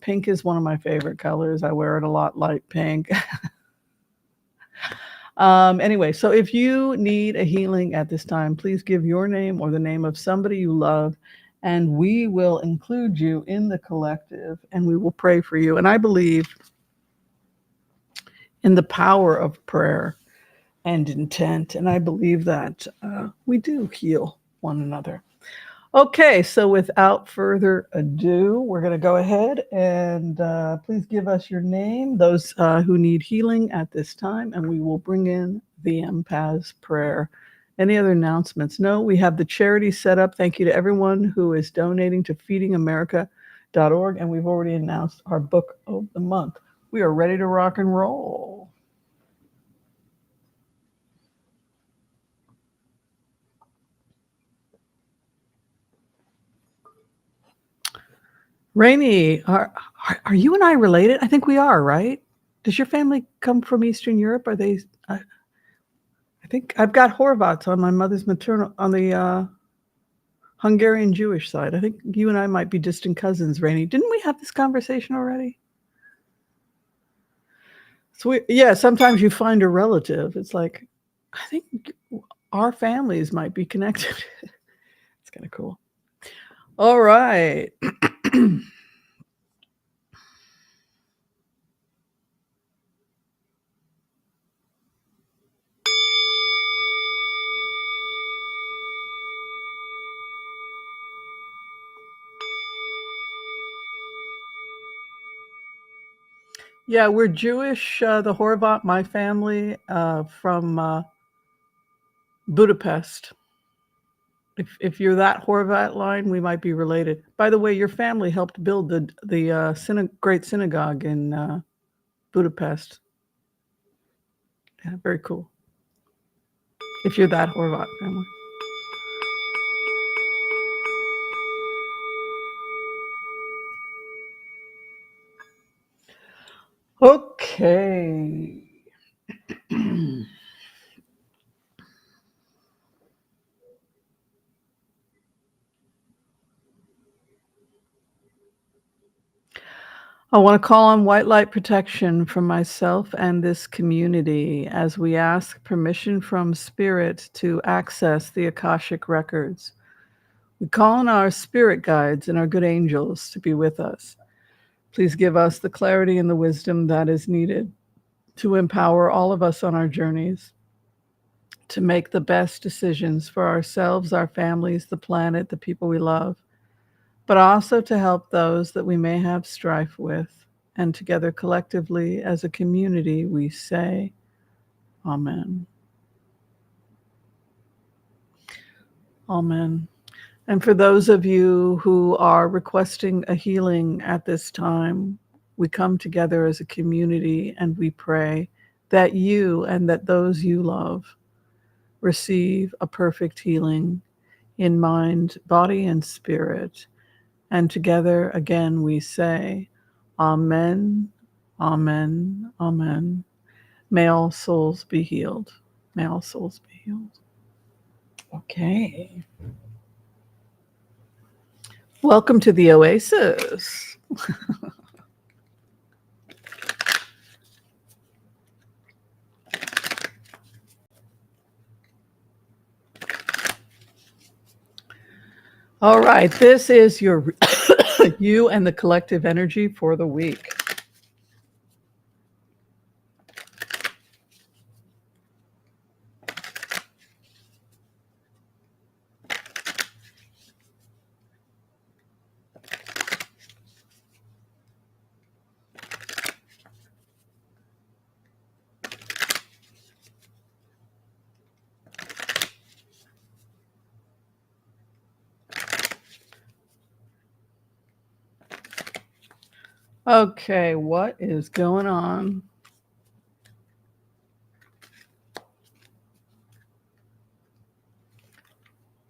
Pink is one of my favorite colors. I wear it a lot, light pink. Anyway, so if you need a healing at this time, please give your name or the name of somebody you love, and we will include you in the collective, and we will pray for you. And I believe in the power of prayer and intent, and I believe that we do heal one another. Okay, so without further ado, we're going to go ahead and please give us your name, those who need healing at this time, and we will bring in the empath's prayer. Any other announcements? No, we have the charity set up. Thank you to everyone who is donating to feedingamerica.org, and we've already announced our book of the month. We are ready to rock and roll. Rainey, are you and I related? I think we are, right? Does your family come from Eastern Europe? Are they? I think I've got Horvats on my mother's maternal on the. Hungarian Jewish side. I think you and I might be distant cousins, Rainey. Didn't we have this conversation already? So sometimes you find a relative. It's like, I think our families might be connected. It's kind of cool. All right. Yeah, we're Jewish. The Horvat, my family, from Budapest. If you're that Horvat line, we might be related. By the way, your family helped build the great synagogue in Budapest. Yeah, very cool. If you're that Horvat family. Okay. I want to call on white light protection from myself and this community as we ask permission from Spirit to access the Akashic records. We call on our spirit guides and our good angels to be with us. Please give us the clarity and the wisdom that is needed to empower all of us on our journeys to make the best decisions for ourselves, our families, the planet, the people we love, but also to help those that we may have strife with. And together collectively as a community, we say, Amen. Amen. And for those of you who are requesting a healing at this time, we come together as a community and we pray that you and that those you love receive a perfect healing in mind, body, and spirit. And together again we say, Amen, Amen, Amen. May all souls be healed. May all souls be healed. Okay. Welcome to the Oasis. All right, this is your you and the collective energy for the week. Okay, what is going on?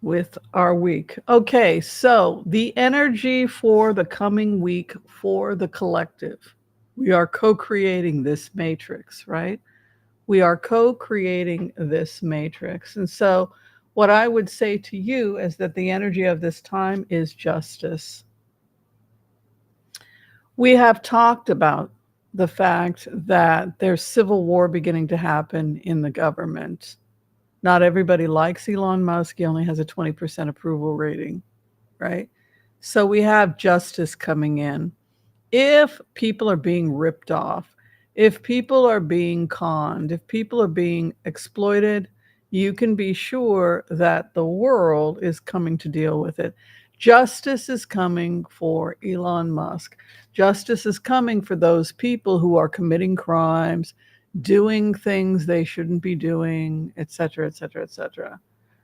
With our week. Okay, so the energy for the coming week for the collective. We are co-creating this matrix, right? We are co-creating this matrix. And so what I would say to you is that the energy of this time is justice. We have talked about the fact that there's civil war beginning to happen in the government. Not everybody likes Elon Musk. He only has a 20% approval rating, right? So we have justice coming in. If people are being ripped off, if people are being conned, if people are being exploited, you can be sure that the world is coming to deal with it. Justice is coming for Elon Musk. Justice is coming for those people who are committing crimes, doing things they shouldn't be doing, et cetera, et cetera, et cetera.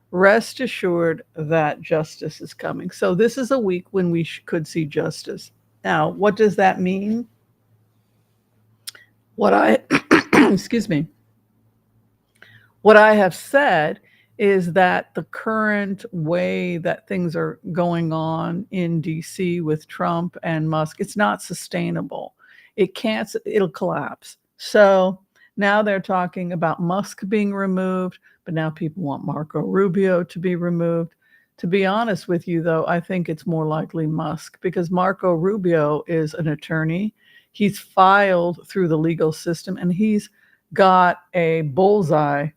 Rest assured that justice is coming. So this is a week when we could see justice. Now, what does that mean? What I, excuse me, what I have said is that the current way that things are going on in DC with Trump and Musk, it's not sustainable. It'll collapse. So now they're talking about Musk being removed, but now people want Marco Rubio to be removed. To be honest with you, though, I think it's more likely Musk because Marco Rubio is an attorney. He's filed through the legal system and he's got a bullseye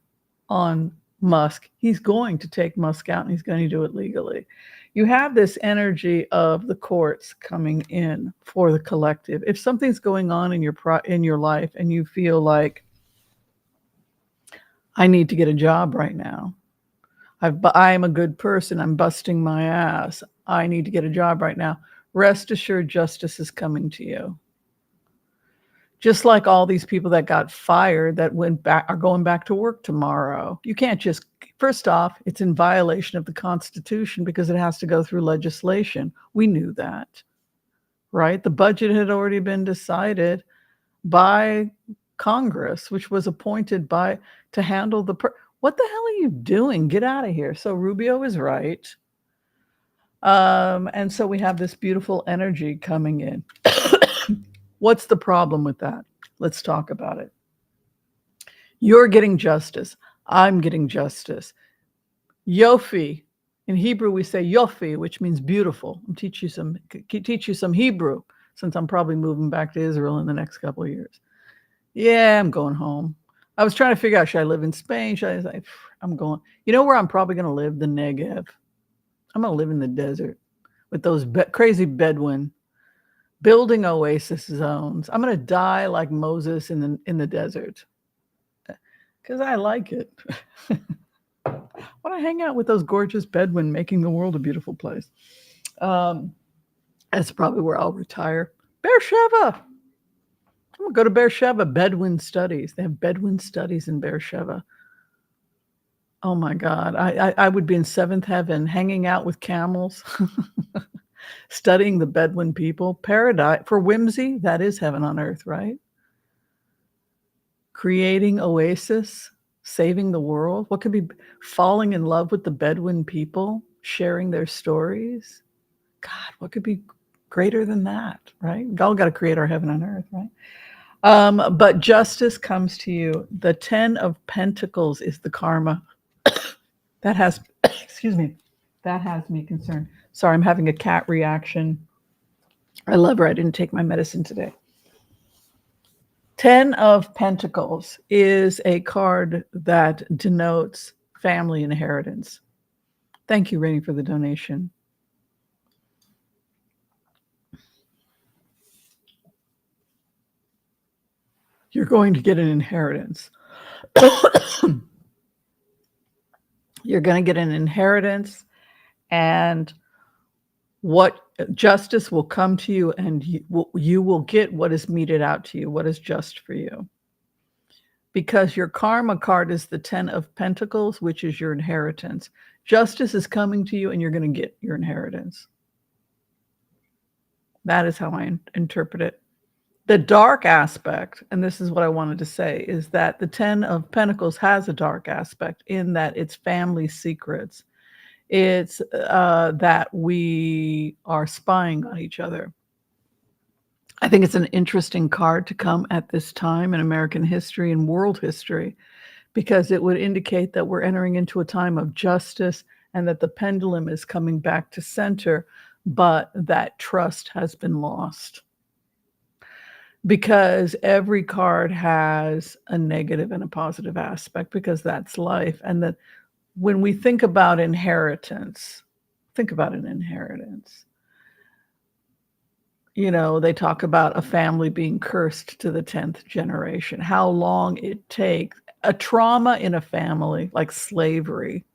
on Musk. He's going to take Musk out and he's going to do it legally. You have this energy of the courts coming in for the collective. If something's going on in your life and you feel like I need to get a job right now. I am a good person. I'm busting my ass. I need to get a job right now. Rest assured, justice is coming to you. Just like all these people that got fired that went back are going back to work tomorrow. You can't just, first off, it's in violation of the Constitution because it has to go through legislation. We knew that, right? The budget had already been decided by Congress, which was appointed to handle what the hell are you doing? Get out of here. So Rubio is right. And so we have this beautiful energy coming in. What's the problem with that? Let's talk about it. You're getting justice. I'm getting justice. Yofi. In Hebrew, we say yofi, which means beautiful. I'll teach you some Hebrew, since I'm probably moving back to Israel in the next couple of years. Yeah, I'm going home. I was trying to figure out, should I live in Spain? I'm going. You know where I'm probably going to live? The Negev. I'm going to live in the desert with those crazy Bedouin building oasis zones. I'm going to die like Moses in the desert because I like it. I want to hang out with those gorgeous Bedouin making the world a beautiful place. That's probably where I'll retire. Beersheba. I'm going to go to Beersheba, Bedouin Studies. They have Bedouin Studies in Beersheba. Oh my God. I would be in seventh heaven hanging out with camels, studying the Bedouin people. Paradise. For Whimsy, that is heaven on earth, right? Creating oasis, saving the world. What could be falling in love with the Bedouin people, sharing their stories? God, what could be greater than that, right? We all got to create our heaven on earth, right? But justice comes to you. The 10 of Pentacles is the karma. That has, excuse me, that has me concerned. Sorry, I'm having a cat reaction. I love her. I didn't take my medicine today. 10 of Pentacles is a card that denotes family inheritance. Thank you, Rainey, for the donation. You're going to get an inheritance. You're going to get an inheritance, and what justice will come to you, and you will get what is meted out to you, what is just for you. Because your karma card is the 10 of Pentacles, which is your inheritance. Justice is coming to you, and you're going to get your inheritance. That is how I interpret it. The dark aspect, and this is what I wanted to say, is that the 10 of Pentacles has a dark aspect in that it's family secrets. It's that we are spying on each other. I think it's an interesting card to come at this time in American history and world history, because it would indicate that we're entering into a time of justice and that the pendulum is coming back to center, but that trust has been lost. Because every card has a negative and a positive aspect, because that's life. And that when we think about inheritance, think about an inheritance. You know, they talk about a family being cursed to the 10th generation, how long it takes. A trauma in a family, like slavery,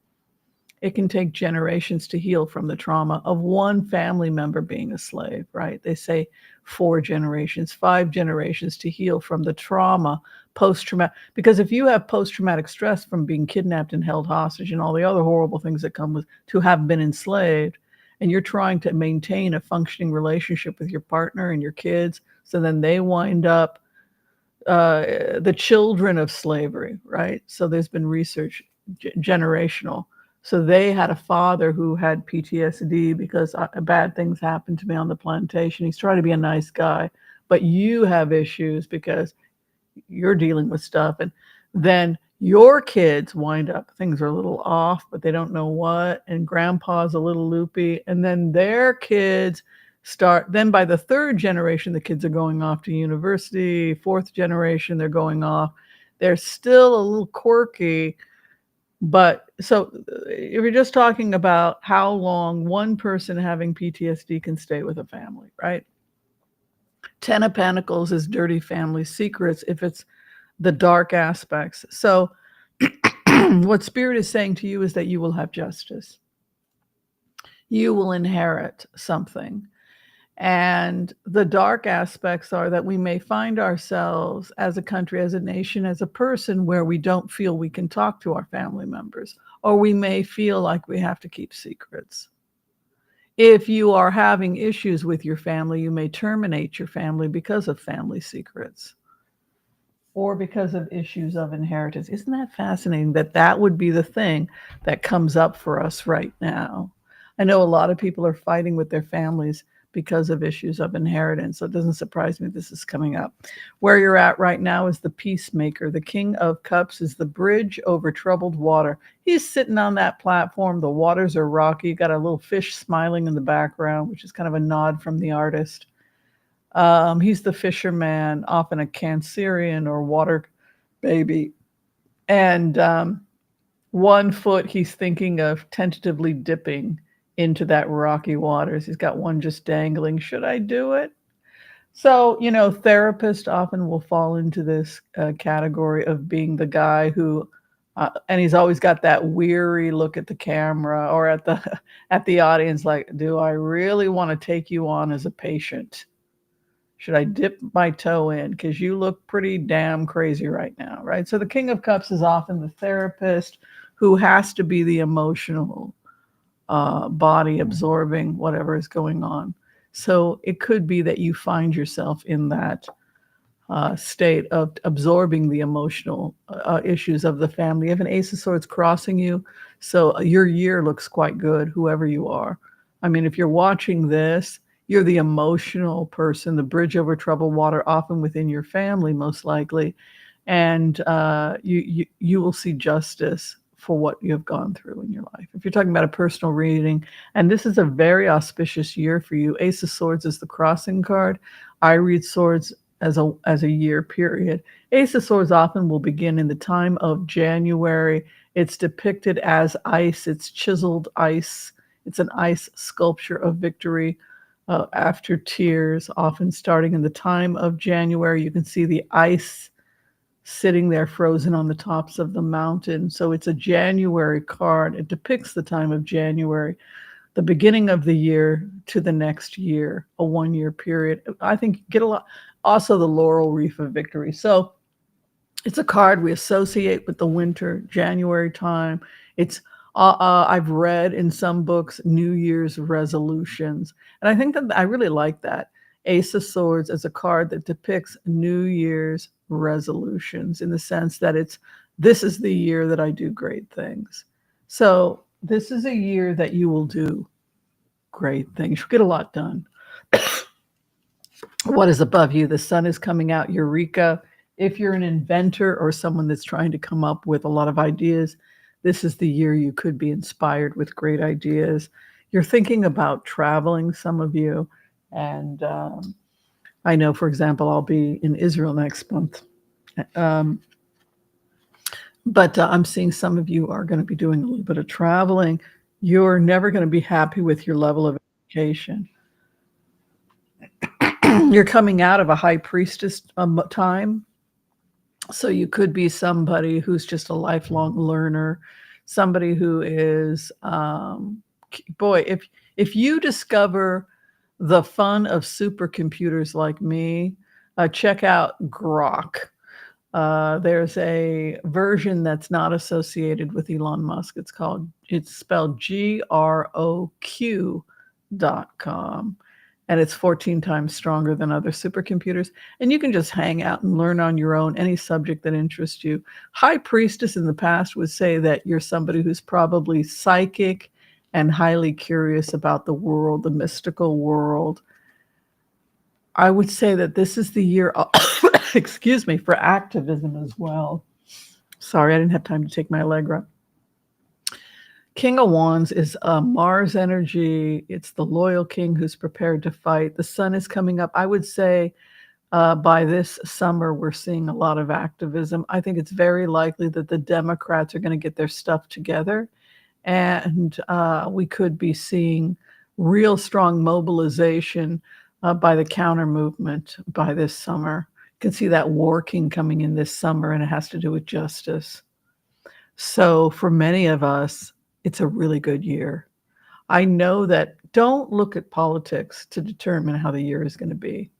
it can take generations to heal from the trauma of one family member being a slave, right? They say 4 generations, 5 generations to heal from the trauma, post-traumatic. Because if you have post-traumatic stress from being kidnapped and held hostage and all the other horrible things that come with to have been enslaved, and you're trying to maintain a functioning relationship with your partner and your kids, so then they wind up the children of slavery, right? So there's been research, generational. So they had a father who had PTSD because bad things happened to me on the plantation. He's trying to be a nice guy, but you have issues because you're dealing with stuff. And then Your kids wind up, things are a little off, but they don't know what, and grandpa's a little loopy, and then their kids start, then by the third generation, the kids are going off to university, fourth generation, they're going off. They're still a little quirky, but so if you're just talking about how long one person having PTSD can stay with a family, right? Ten of Pentacles is dirty family secrets if it's the dark aspects. So what Spirit is saying to you is that you will have justice. You will inherit something. And the dark aspects are that we may find ourselves as a country, as a nation, as a person where we don't feel we can talk to our family members, or we may feel like we have to keep secrets. If you are having issues with your family, you may terminate your family because of family secrets or because of issues of inheritance. Isn't that fascinating that that would be the thing that comes up for us right now? I know a lot of people are fighting with their families because of issues of inheritance. So it doesn't surprise me this is coming up. Where you're at right now is the peacemaker. The King of Cups is the bridge over troubled water. He's sitting on that platform. The waters are rocky. You got a little fish smiling in the background, which is kind of a nod from the artist. He's the fisherman, often a Cancerian or water baby. And 1 foot, he's thinking of tentatively dipping into that rocky waters. He's got one just dangling. Should I do it? So, therapists often will fall into this category of being the guy who, and he's always got that weary look at the camera or at the audience, like, do I really want to take you on as a patient? Should I dip my toe in? Because you look pretty damn crazy right now, right? So the King of Cups is often the therapist who has to be the emotional body absorbing whatever is going on. So it could be that you find yourself in that state of absorbing the emotional issues of the family. You have an Ace of Swords crossing you, so your year looks quite good, whoever you are. I mean, if you're watching this, you're the emotional person, the bridge over troubled water, often within your family, most likely, and you will see justice for what you have gone through in your life. If you're talking about a personal reading, and this is a very auspicious year for you, Ace of Swords is the crossing card. I read swords as a year period. Ace of Swords often will begin in the time of January. It's depicted as ice. It's chiseled ice. It's an ice sculpture of victory after tears, often starting in the time of January. You can see the ice sitting there frozen on the tops of the mountain. So it's a January card. It depicts the time of January, the beginning of the year to the next year, a 1-year period. I think you get a lot. Also the laurel wreath of victory. So it's a card we associate with the winter, January time. It's I've read in some books New Year's resolutions. And I think that I really like that. Ace of Swords as a card that depicts New Year's resolutions in the sense that this is the year that I do great things. So this is a year that you will do great things. You'll get a lot done. What is above you? The sun is coming out. Eureka. If you're an inventor or someone that's trying to come up with a lot of ideas, this is the year you could be inspired with great ideas. You're thinking about traveling, some of you. And I know, for example, I'll be in Israel next month. But I'm seeing some of you are going to be doing a little bit of traveling. You're never going to be happy with your level of education. You're coming out of a high priestess time. So you could be somebody who's just a lifelong learner, somebody who is, if you discover the fun of supercomputers like me, check out Grok. There's a version that's not associated with Elon Musk. It's spelled GROQ.com. And it's 14 times stronger than other supercomputers. And you can just hang out and learn on your own any subject that interests you. High Priestess in the past would say that you're somebody who's probably psychic and highly curious about the world, the mystical world. I would say that this is the year, excuse me, for activism as well. Sorry, I didn't have time to take my Allegra. King of Wands is Mars energy. It's the loyal king who's prepared to fight. The sun is coming up. I would say by this summer, we're seeing a lot of activism. I think it's very likely that the Democrats are going to get their stuff together, and we could be seeing real strong mobilization by the counter movement by this summer. You can see that war king coming in this summer, and it has to do with justice. So for many of us, it's a really good year. I know that don't look at politics to determine how the year is going to be.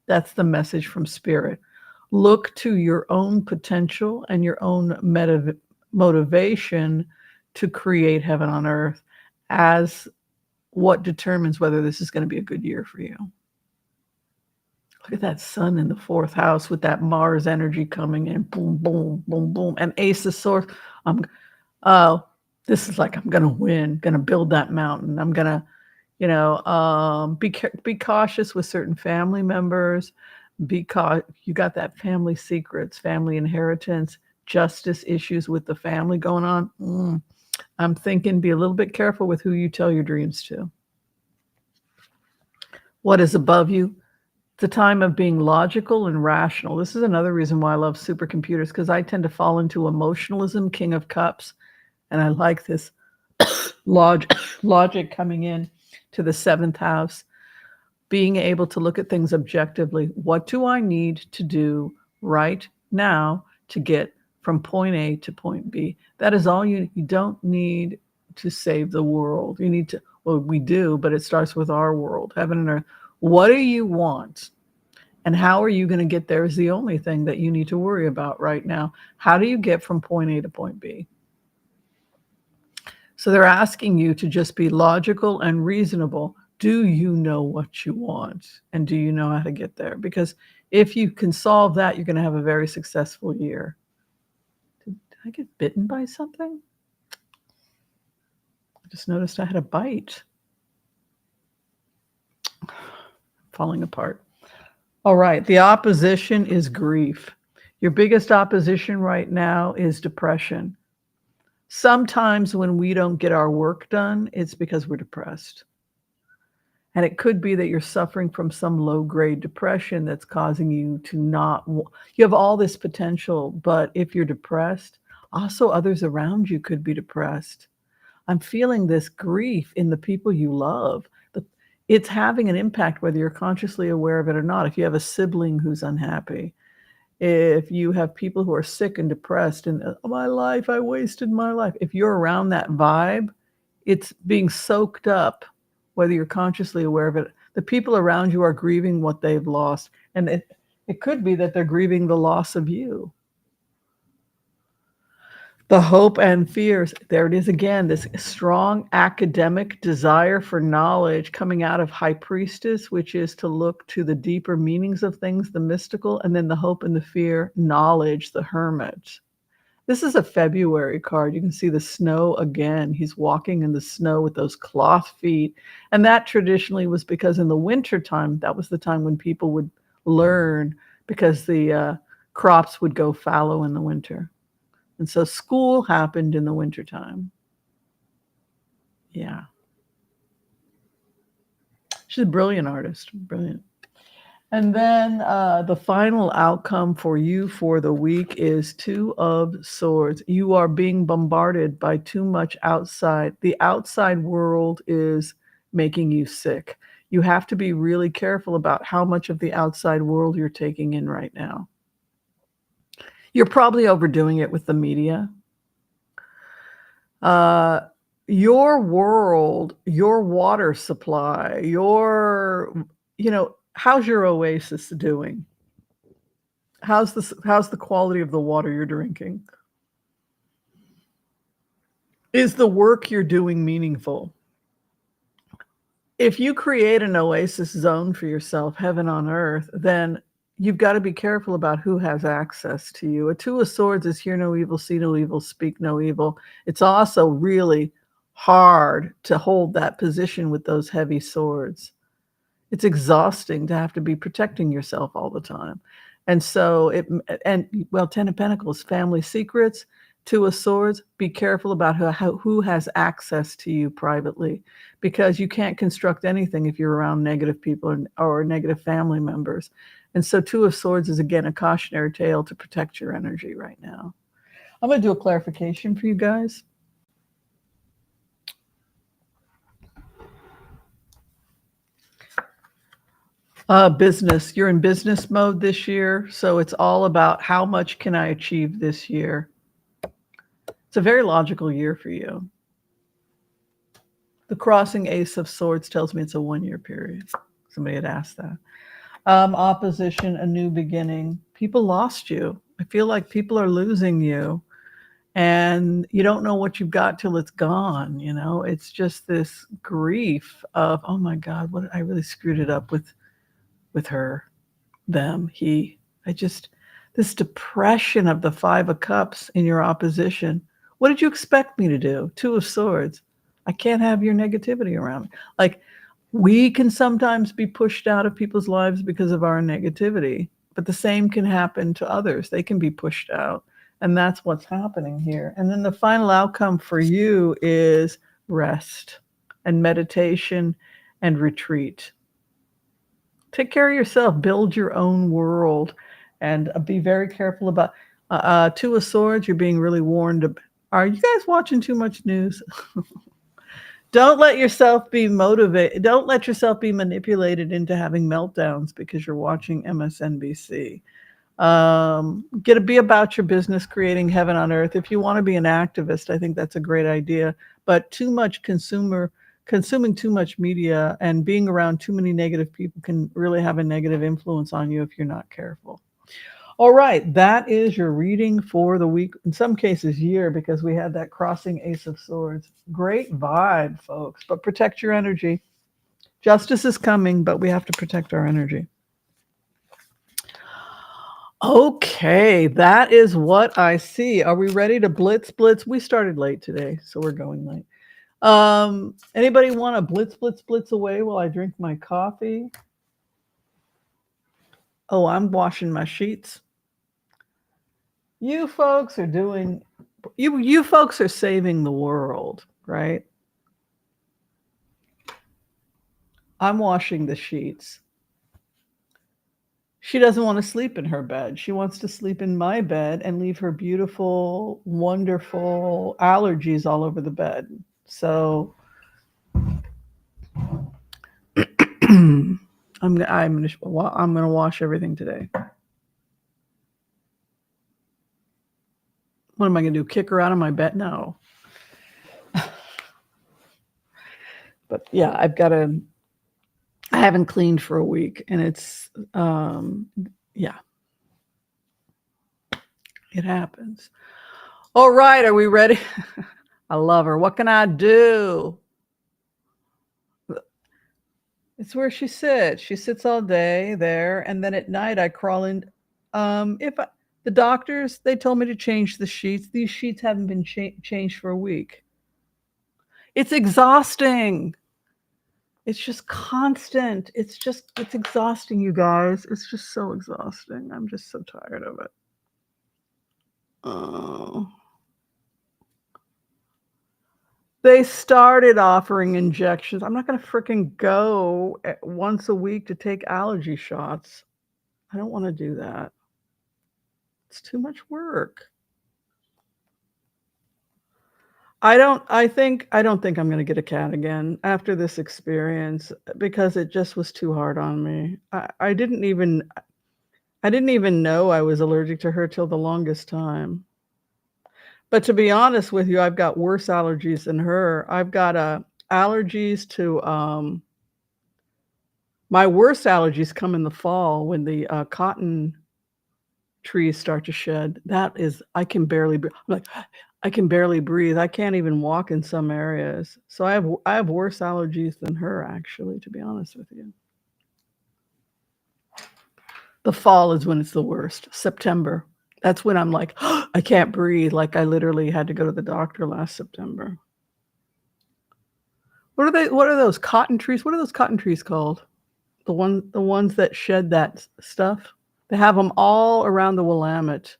That's the message from Spirit. Look to your own potential and your own motivation to create heaven on earth as what determines whether this is going to be a good year for you. Look at that sun in the fourth house with that Mars energy coming in. Boom, boom, boom, boom. And Ace of Swords. Oh, this is like, I'm going to win, going to build that mountain. I'm going to, be cautious with certain family members. Because you got that family secrets, family inheritance, justice issues with the family going on. I'm thinking be a little bit careful with who you tell your dreams to. What is above you? It's a time of being logical and rational. This is another reason why I love supercomputers, because I tend to fall into emotionalism, King of Cups, and I like this logic coming in to the seventh house. Being able to look at things objectively. What do I need to do right now to get from point A to point B? That is all you don't need to save the world. You need to, well, we do, but it starts with our world, heaven and earth. What do you want? And how are you going to get there is the only thing that you need to worry about right now. How do you get from point A to point B? So they're asking you to just be logical and reasonable. Do you know what you want? And do you know how to get there? Because if you can solve that, you're going to have a very successful year. Did I get bitten by something? I just noticed I had a bite. Falling apart. All right. The opposition is grief. Your biggest opposition right now is depression. Sometimes when we don't get our work done, it's because we're depressed. And it could be that you're suffering from some low-grade depression that's causing you to not, you have all this potential, but if you're depressed, also others around you could be depressed. I'm feeling this grief in the people you love. It's having an impact whether you're consciously aware of it or not. If you have a sibling who's unhappy, if you have people who are sick and depressed and my life, I wasted my life. If you're around that vibe, it's being soaked up. Whether you're consciously aware of it, the people around you are grieving what they've lost. And it could be that they're grieving the loss of you. The hope and fears, there it is again, this strong academic desire for knowledge coming out of High Priestess, which is to look to the deeper meanings of things, the mystical, and then the hope and the fear, knowledge, the Hermit. This is a February card. You can see the snow again. He's walking in the snow with those cloth feet. And that traditionally was because in the wintertime, that was the time when people would learn because the crops would go fallow in the winter. And so school happened in the wintertime. Yeah. She's a brilliant artist. Brilliant. And then the final outcome for you for the week is Two of Swords. You are being bombarded by too much outside. The outside world is making you sick. You have to be really careful about how much of the outside world you're taking in right now. You're probably overdoing it with the media. Your world, your water supply, how's your oasis doing? How's the quality of the water you're drinking? Is the work you're doing meaningful? If you create an oasis zone for yourself, heaven on earth, then you've got to be careful about who has access to you. A Two of Swords is hear no evil, see no evil, speak no evil. It's also really hard to hold that position with those heavy swords. It's exhausting to have to be protecting yourself all the time. And so Ten of Pentacles, family secrets. Two of Swords, be careful about who has access to you privately, because you can't construct anything if you're around negative people or negative family members. And so Two of Swords is, again, a cautionary tale to protect your energy right now. I'm going to do a clarification for you guys. Business. You're in business mode this year, so it's all about how much can I achieve this year. It's a very logical year for you. The crossing Ace of Swords tells me it's a 1-year period. Somebody had asked that. Opposition, a new beginning. People lost you. I feel like people are losing you, and you don't know what you've got till it's gone. You know, it's just this grief of, oh my God, what, I really screwed it up with her, them, he. This depression of the Five of Cups in your opposition. What did you expect me to do? Two of Swords. I can't have your negativity around me. Like, we can sometimes be pushed out of people's lives because of our negativity, but the same can happen to others. They can be pushed out, and that's what's happening here. And then the final outcome for you is rest and meditation and retreat. Take care of yourself, build your own world, and be very careful about Two of Swords. You're being really warned. Are you guys watching too much news? Don't let yourself be motivated. Don't let yourself be manipulated into having meltdowns because you're watching MSNBC. Be about your business, creating heaven on earth. If you want to be an activist, I think that's a great idea. But too much consuming too much media and being around too many negative people can really have a negative influence on you if you're not careful. All right, that is your reading for the week, in some cases year, because we had that crossing Ace of Swords. Great vibe, folks, but protect your energy. Justice is coming, but we have to protect our energy. Okay, that is what I see. Are we ready to blitz? We started late today, so we're going late. Anybody want to blitz away while I drink my coffee? Oh, I'm washing my sheets. You folks are doing, you folks are saving the world, right? I'm washing the sheets. She doesn't want to sleep in her bed. She wants to sleep in my bed and leave her beautiful, wonderful allergies all over the bed. So I'm going to wash everything today. What am I going to do? Kick her out of my bed? No. But yeah, I haven't cleaned for a week, and it's, yeah, it happens. All right, are we ready? I love her. What can I do? It's where she sits. She sits all day there, and then at night I crawl in. The doctors, they told me to change the sheets. These sheets haven't been changed for a week. It's exhausting. It's just constant. It's exhausting, you guys. It's just so exhausting. I'm just so tired of it. Oh. They started offering injections. I'm not going to freaking go once a week to take allergy shots. I don't want to do that. It's too much work. I don't think I'm going to get a cat again after this experience, because it just was too hard on me. I didn't even know I was allergic to her till the longest time. But to be honest with you, I've got worse allergies than her. I've got allergies to my worst allergies come in the fall when the cotton trees start to shed. That is, I can barely breathe. I can barely breathe. I can't even walk in some areas. So I have worse allergies than her, actually, to be honest with you. The fall is when it's the worst. September. That's when I'm like, oh, I can't breathe. Like I literally had to go to the doctor last September. What are those cotton trees? What are those cotton trees called? The ones that shed that stuff? They have them all around the Willamette.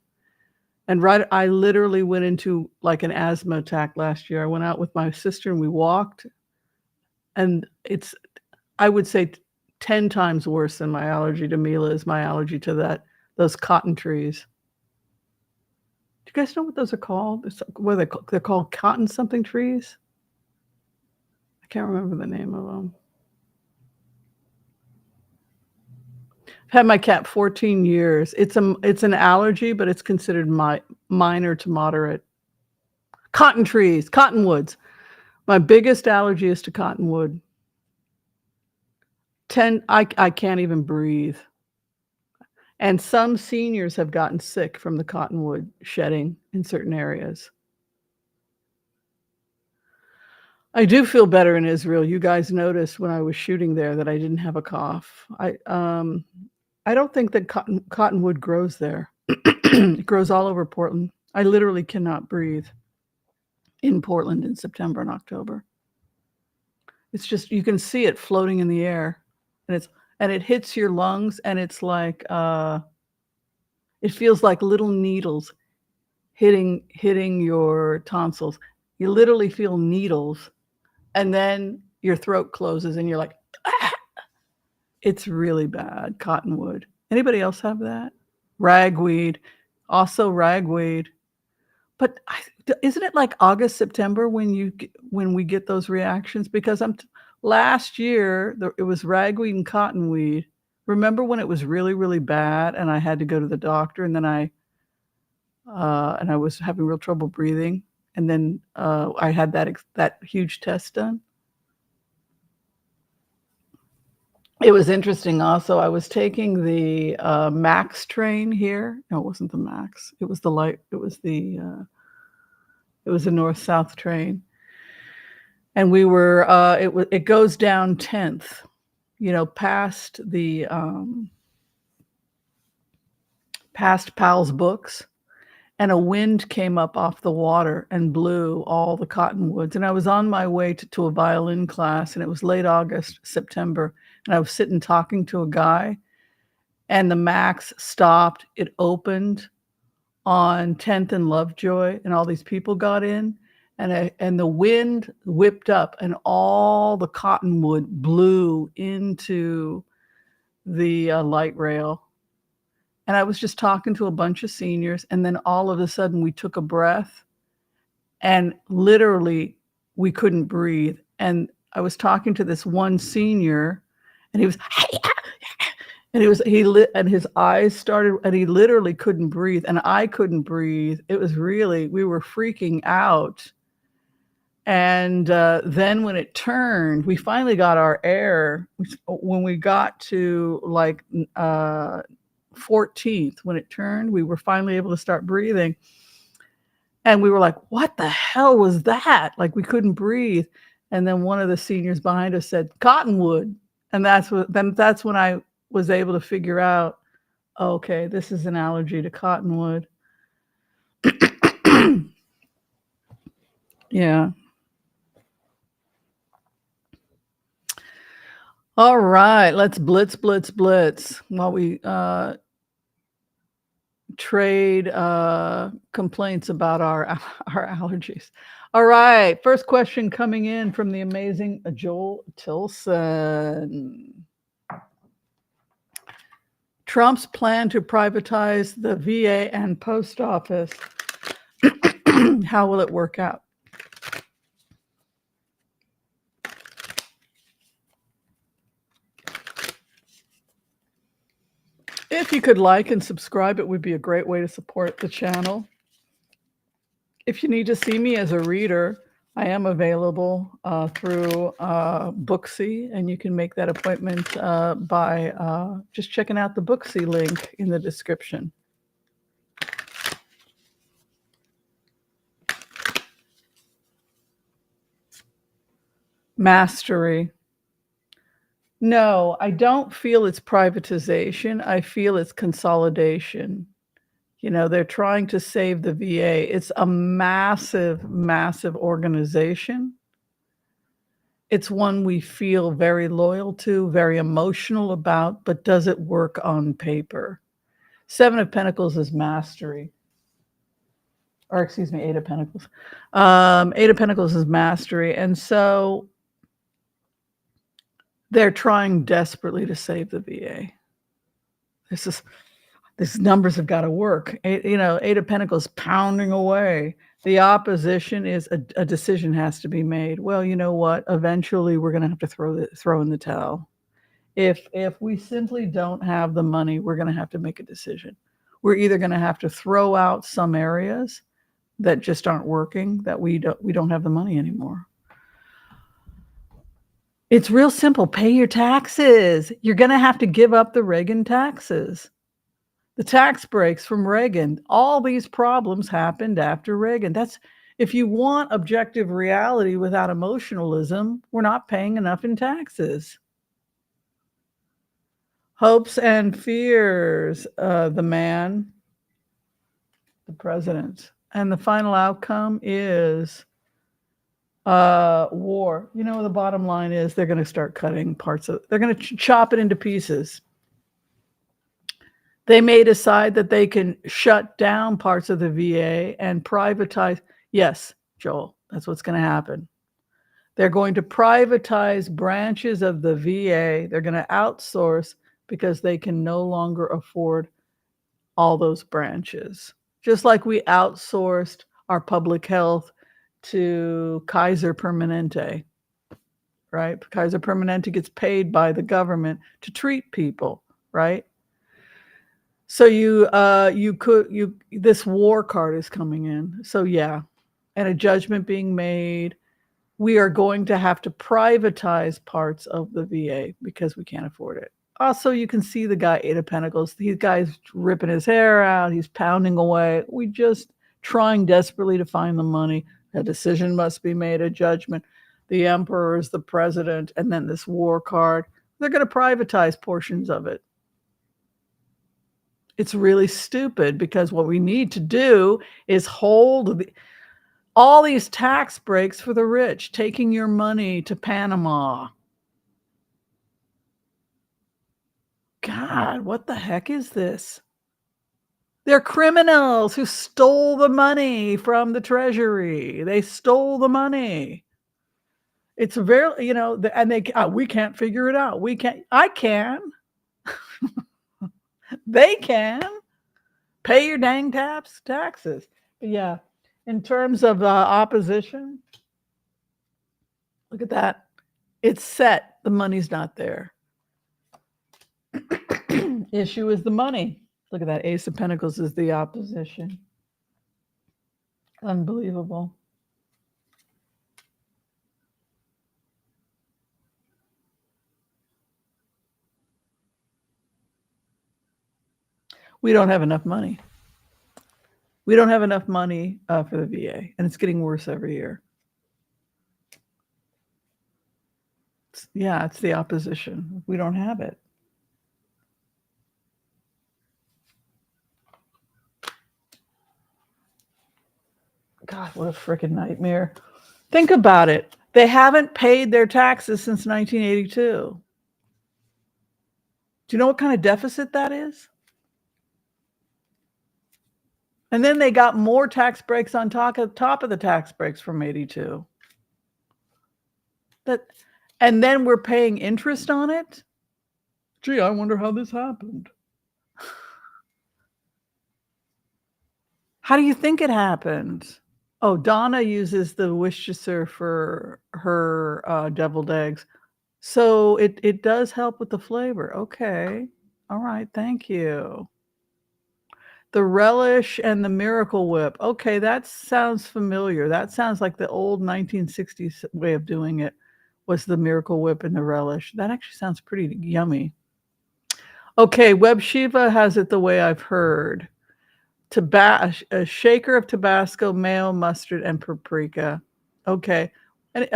And I literally went into like an asthma attack last year. I went out with my sister and we walked, and it's, I would say 10 times worse than my allergy to Mila is my allergy to those cotton trees. Do you guys know what those are called? What are they? They're called cotton something trees. I can't remember the name of them. I've had my cat 14 years. It's an allergy, but it's considered minor to moderate. Cotton trees, cottonwoods. My biggest allergy is to cottonwood. I can't even breathe. And some seniors have gotten sick from the cottonwood shedding in certain areas. I do feel better in Israel. You guys noticed when I was shooting there that I didn't have a cough. I don't think that cottonwood grows there. It grows all over Portland. I literally cannot breathe in Portland in September and October. It's just, you can see it floating in the air, and it hits your lungs, and it's like it feels like little needles hitting your tonsils. You literally feel needles, and then your throat closes and you're like, ah! It's really bad. Cottonwood. Anybody else have that? Ragweed. Also ragweed. But isn't it like August, September when we get those reactions? Because last year it was ragweed and cottonweed. Remember when it was really, really bad and I had to go to the doctor, and then I was having real trouble breathing, and then I had that huge test done. It was interesting also. I was taking the Max train here. No, it wasn't the Max. It was the light. It was the north-south train. And we were, it goes down 10th, past past Powell's Books. And a wind came up off the water and blew all the cottonwoods. And I was on my way to a violin class, and it was late August, September. And I was sitting talking to a guy, and the Max stopped. It opened on 10th and Lovejoy, and all these people got in, and the wind whipped up, and all the cottonwood blew into the light rail. And I was just talking to a bunch of seniors, and then all of a sudden we took a breath, and literally we couldn't breathe. And I was talking to this one senior, and he was, and his eyes started, and he literally couldn't breathe, and I couldn't breathe. It was really, we were freaking out. And then when it turned, we finally got our air. When we got to like 14th, when it turned, we were finally able to start breathing. And we were like, what the hell was that? Like, we couldn't breathe. And then one of the seniors behind us said, cottonwood. And that's when I was able to figure out, okay, this is an allergy to cottonwood. Yeah. All right, let's blitz while we trade complaints about our allergies. All right, first question coming in from the amazing Joel Tilson. Trump's plan to privatize the VA and post office. How will it work out? If you could like and subscribe, it would be a great way to support the channel. If you need to see me as a reader, I am available through Booksy, and you can make that appointment by just checking out the Booksy link in the description. Mastery. No, I don't feel it's privatization. I feel it's consolidation. They're trying to save the VA. It's a massive, massive organization. It's one we feel very loyal to, very emotional about, but does it work on paper? Seven of Pentacles is mastery. Or excuse me, Eight of Pentacles. Eight of Pentacles is mastery. And so they're trying desperately to save the VA. These numbers have got to work. Eight of Pentacles pounding away. The opposition is a decision has to be made. Well, you know what? Eventually, we're going to have to throw in the towel. If we simply don't have the money, we're going to have to make a decision. We're either going to have to throw out some areas that just aren't working, that we don't have the money anymore. It's real simple. Pay your taxes. You're going to have to give up the Reagan taxes. The tax breaks from Reagan. All these problems happened after Reagan. If you want objective reality without emotionalism, we're not paying enough in taxes. Hopes and fears, the man, the president. And the final outcome is war. The bottom line is they're going to start cutting they're going to chop it into pieces. They may decide that they can shut down parts of the VA and privatize. Yes, Joel, that's what's going to happen. They're going to privatize branches of the VA. They're going to outsource because they can no longer afford all those branches. Just like we outsourced our public health to Kaiser Permanente, right? Kaiser Permanente gets paid by the government to treat people, right? So this war card is coming in. So yeah, and a judgment being made. We are going to have to privatize parts of the VA because we can't afford it. Also, you can see the guy, Eight of Pentacles. These guys ripping his hair out. He's pounding away. We just trying desperately to find the money. A decision must be made, a judgment. The emperor is the president, and then this war card. They're going to privatize portions of it. It's really stupid because what we need to do is hold all these tax breaks for the rich, taking your money to Panama. God, what the heck is this? They're criminals who stole the money from the treasury. They stole the money. It's very, and we can't figure it out. I can. They can. Pay your dang taxes. But yeah, in terms of opposition, look at that. It's set. The money's not there. Issue is the money. Look at that. Ace of Pentacles is the opposition. Unbelievable. We don't have enough money. We don't have enough money for the VA, and it's getting worse every year. It's the opposition. We don't have it. God, what a freaking nightmare. Think about it. They haven't paid their taxes since 1982. Do you know what kind of deficit that is? And then they got more tax breaks on top of the tax breaks from 82. And then we're paying interest on it? Gee, I wonder how this happened. How do you think it happened? Oh, Donna uses the Worcestershire for her deviled eggs. So it does help with the flavor. Okay. All right. Thank you. The relish and the Miracle Whip. Okay, that sounds familiar. That sounds like the old 1960s way of doing it was the Miracle Whip and the relish. That actually sounds pretty yummy. Okay, Web Shiva has it the way I've heard. A shaker of Tabasco, mayo, mustard, and paprika. Okay. And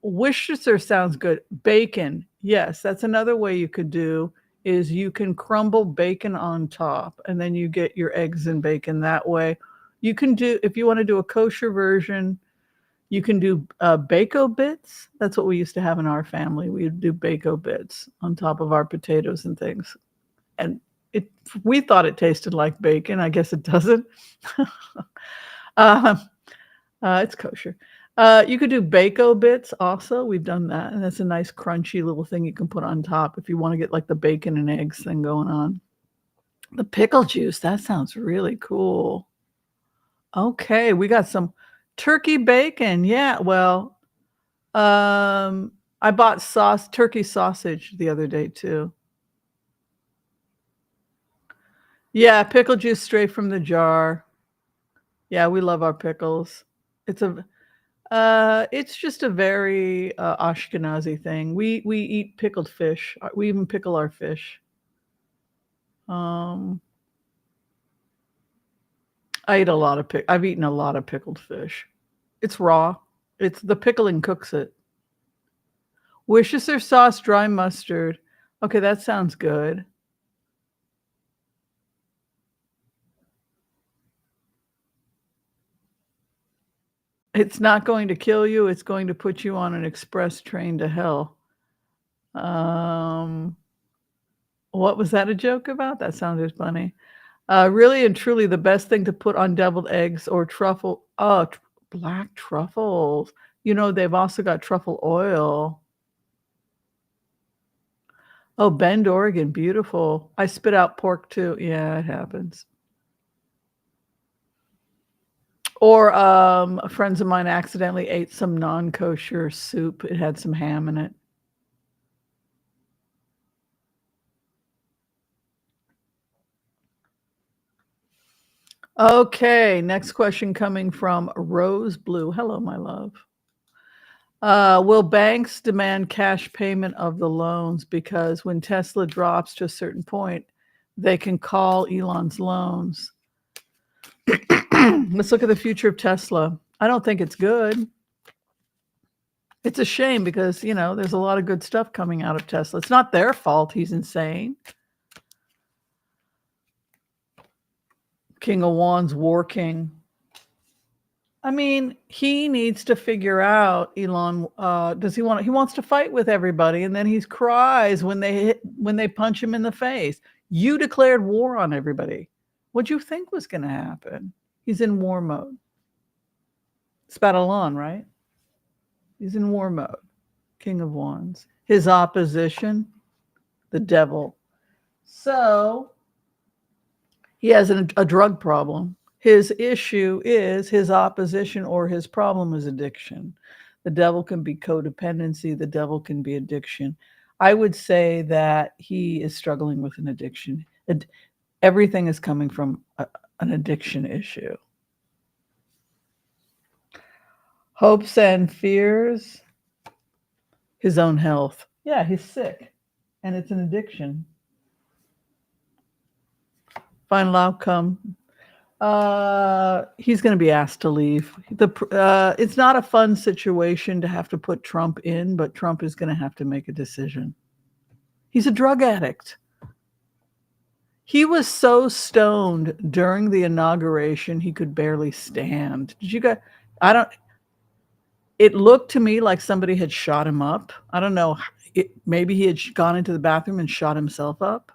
Worcestershire sounds good. Bacon. Yes, that's another way you could do is you can crumble bacon on top and then you get your eggs and bacon that way. You can do, if you want to do a kosher version, you can do bako bits. That's what we used to have in our family. We'd do bako bits on top of our potatoes and things. And we thought it tasted like bacon. I guess it doesn't. Um, it's kosher. You could do bacon bits also. We've done that, and that's a nice crunchy little thing you can put on top if you want to get like the bacon and eggs thing going on. The pickle juice, that sounds really cool. Okay, we got some turkey bacon. Yeah, well, I bought turkey sausage the other day too. Yeah, pickle juice straight from the jar. Yeah, we love our pickles. It's a it's just a very Ashkenazi thing. We eat pickled fish. We even pickle our fish. Um, I've eaten a lot of pickled fish. It's raw. It's the pickling cooks it. Worcestershire sauce, dry mustard. Okay, that sounds good. It's not going to kill you. It's going to put you on an express train to hell. Um, what was that a joke about? That sounded funny. Really and truly, the best thing to put on deviled eggs or truffle. Oh, black truffles. You know, they've also got truffle oil. Oh, Bend, Oregon, beautiful. I spit out pork too. Yeah, it happens. Or friends of mine accidentally ate some non-kosher soup. It had some ham in it. Okay, next question coming from Rose Blue. Hello, my love. Will banks demand cash payment of the loans because when Tesla drops to a certain point, they can call Elon's loans? Let's look at the future of Tesla. I don't think it's good. It's a shame because, you know, there's a lot of good stuff coming out of Tesla. It's not their fault he's insane. King of Wands, War King. I mean, he needs to figure out, Elon, he wants to fight with everybody, and then he cries when they punch him in the face. You declared war on everybody. What'd you think was going to happen? He's in war mode. It's Elon, right? He's in war mode. King of Wands. His opposition, the devil. So he has a drug problem. His issue is his opposition or his problem is addiction. The devil can be codependency. The devil can be addiction. I would say that he is struggling with an addiction. Everything is coming from an addiction issue. Hopes and fears, his own health. Yeah, he's sick, and it's an addiction. Final outcome, he's going to be asked to leave. It's not a fun situation to have to put Trump in, but Trump is going to have to make a decision. He's a drug addict. He was so stoned during the inauguration, he could barely stand. Did you guys? It looked to me like somebody had shot him up. I don't know. Maybe he had gone into the bathroom and shot himself up.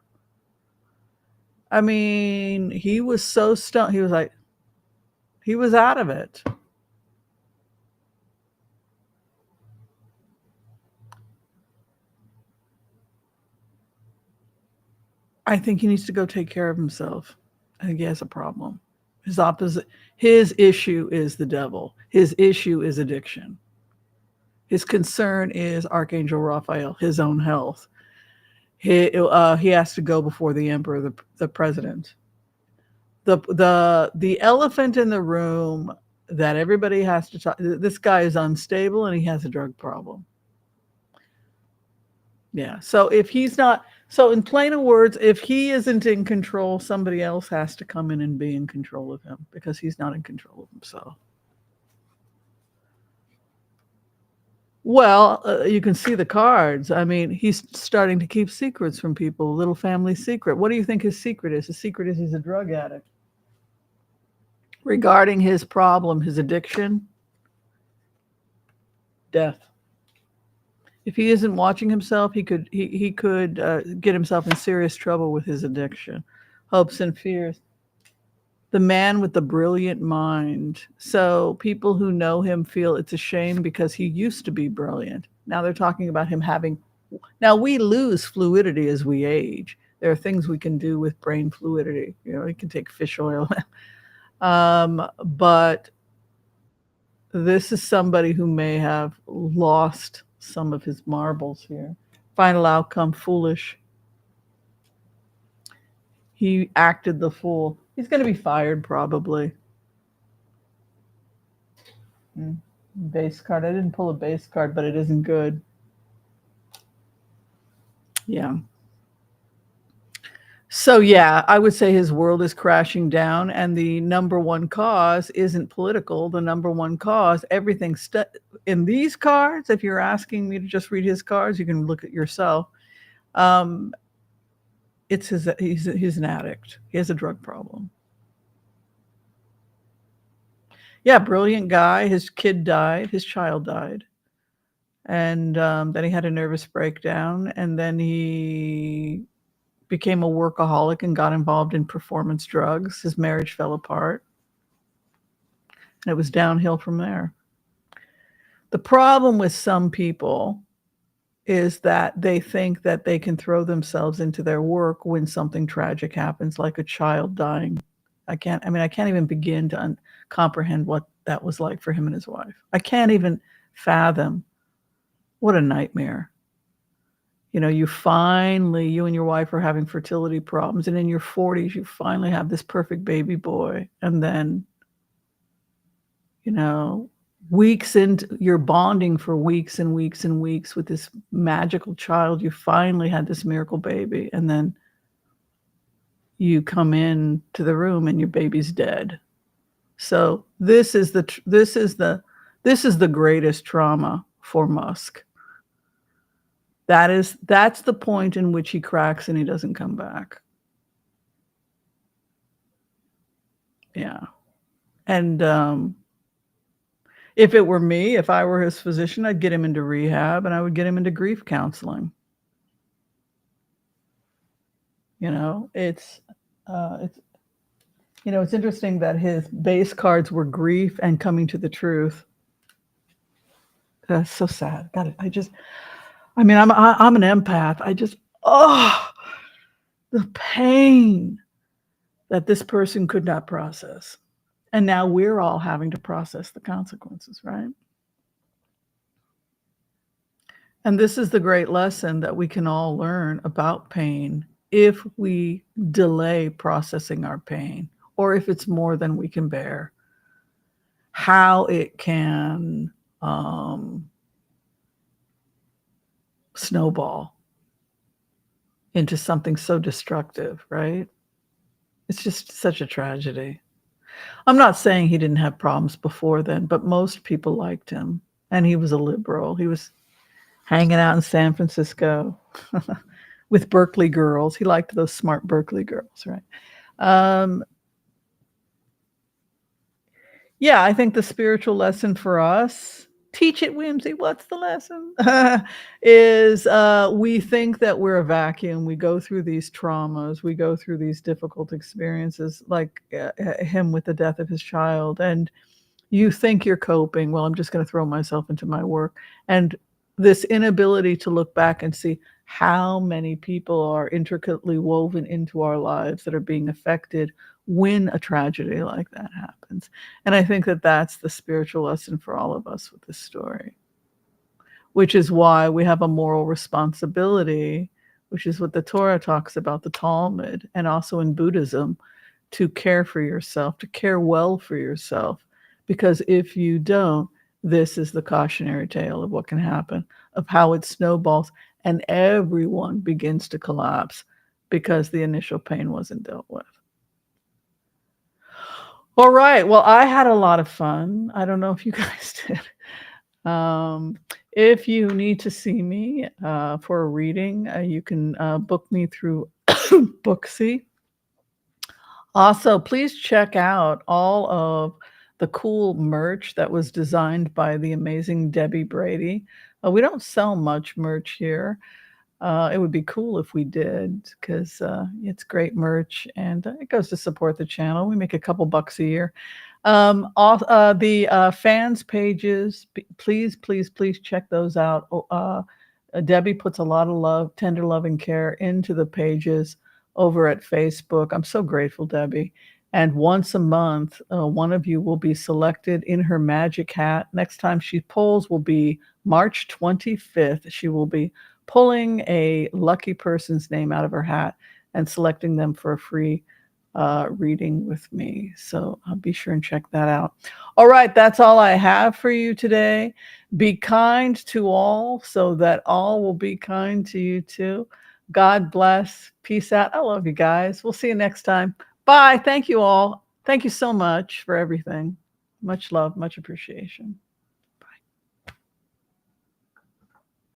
I mean, he was so stoned. He was out of it. I think he needs to go take care of himself. I think he has a problem. His issue is the devil. His issue is addiction. His concern is Archangel Raphael, his own health. He has to go before the emperor, the president. The elephant in the room that everybody has to talk. This guy is unstable and he has a drug problem. Yeah. So if he's not, so in plainer words, if he isn't in control, somebody else has to come in and be in control of him because he's not in control of himself. Well, you can see the cards. I mean, he's starting to keep secrets from people, little family secret. What do you think his secret is? His secret is he's a drug addict. Regarding his problem, his addiction, death. If he isn't watching himself, he could get himself in serious trouble with his addiction, hopes and fears. The man with the brilliant mind. So people who know him feel it's a shame because he used to be brilliant. Now they're talking about him having. Now we lose fluidity as we age. There are things we can do with brain fluidity. You know, you can take fish oil. But this is somebody who may have lost some of his marbles here. Final outcome, foolish. He acted the fool. He's going to be fired probably. Base card. I didn't pull a base card, but it isn't good. Yeah. So yeah, I would say his world is crashing down, and the number one cause isn't political. The number one cause, everything in these cards. If you're asking me to just read his cards, you can look at yourself. It's he's an addict. He has a drug problem. Yeah, brilliant guy. His kid died. His child died, and then he had a nervous breakdown, and then he became a workaholic and got involved in performance drugs. His marriage fell apart, and it was downhill from there. The problem with some people is that they think that they can throw themselves into their work when something tragic happens, like a child dying. I can't even begin to comprehend what that was like for him and his wife. I can't even fathom. What a nightmare. You know, you and your wife are having fertility problems, and in your 40s, you finally have this perfect baby boy. And then, you know, you're bonding for weeks and weeks and weeks with this magical child. You finally had this miracle baby, and then you come in to the room and your baby's dead. So this is the greatest trauma for Musk. That's the point in which he cracks and he doesn't come back. Yeah. And if it were me, if I were his physician, I'd get him into rehab and I would get him into grief counseling. You know, it's interesting that his base cards were grief and coming to the truth. That's so sad. God, I'm an empath. The pain that this person could not process. And now we're all having to process the consequences, right? And this is the great lesson that we can all learn about pain if we delay processing our pain, or if it's more than we can bear, how it can snowball into something so destructive, right? It's just such a tragedy. I'm not saying he didn't have problems before then, but most people liked him, and he was a liberal. He was hanging out in San Francisco with Berkeley girls. He liked those smart Berkeley girls, right? Yeah, I think the spiritual lesson for us, teach it, Whimsy, what's the lesson? Is we think that we're a vacuum. We go through these traumas. We go through these difficult experiences, like him with the death of his child. And you think you're coping. Well, I'm just going to throw myself into my work. And this inability to look back and see how many people are intricately woven into our lives that are being affected when a tragedy like that happens. And I think that that's the spiritual lesson for all of us with this story, which is why we have a moral responsibility, which is what the Torah talks about, the Talmud, and also in Buddhism, to care for yourself, to care well for yourself. Because if you don't, this is the cautionary tale of what can happen, of how it snowballs and everyone begins to collapse because the initial pain wasn't dealt with. All right. Well, I had a lot of fun. I don't know if you guys did. If you need to see me for a reading, you can book me through Booksy. Also, please check out all of the cool merch that was designed by the amazing Debbie Brady. We don't sell much merch here. It would be cool if we did, because it's great merch and it goes to support the channel. We make a couple bucks a year. The fans pages, please, please, please check those out. Debbie puts a lot of love, tender love and care into the pages over at Facebook. I'm so grateful, Debbie. And once a month, one of you will be selected in her magic hat. Next time she pulls will be March 25th. She will be pulling a lucky person's name out of her hat and selecting them for a free reading with me. So I'll be sure and check that out. All right, that's all I have for you today. Be kind to all so that all will be kind to you too. God bless. Peace out. I love you guys. We'll see you next time. Bye. Thank you all. Thank you so much for everything. Much love, much appreciation.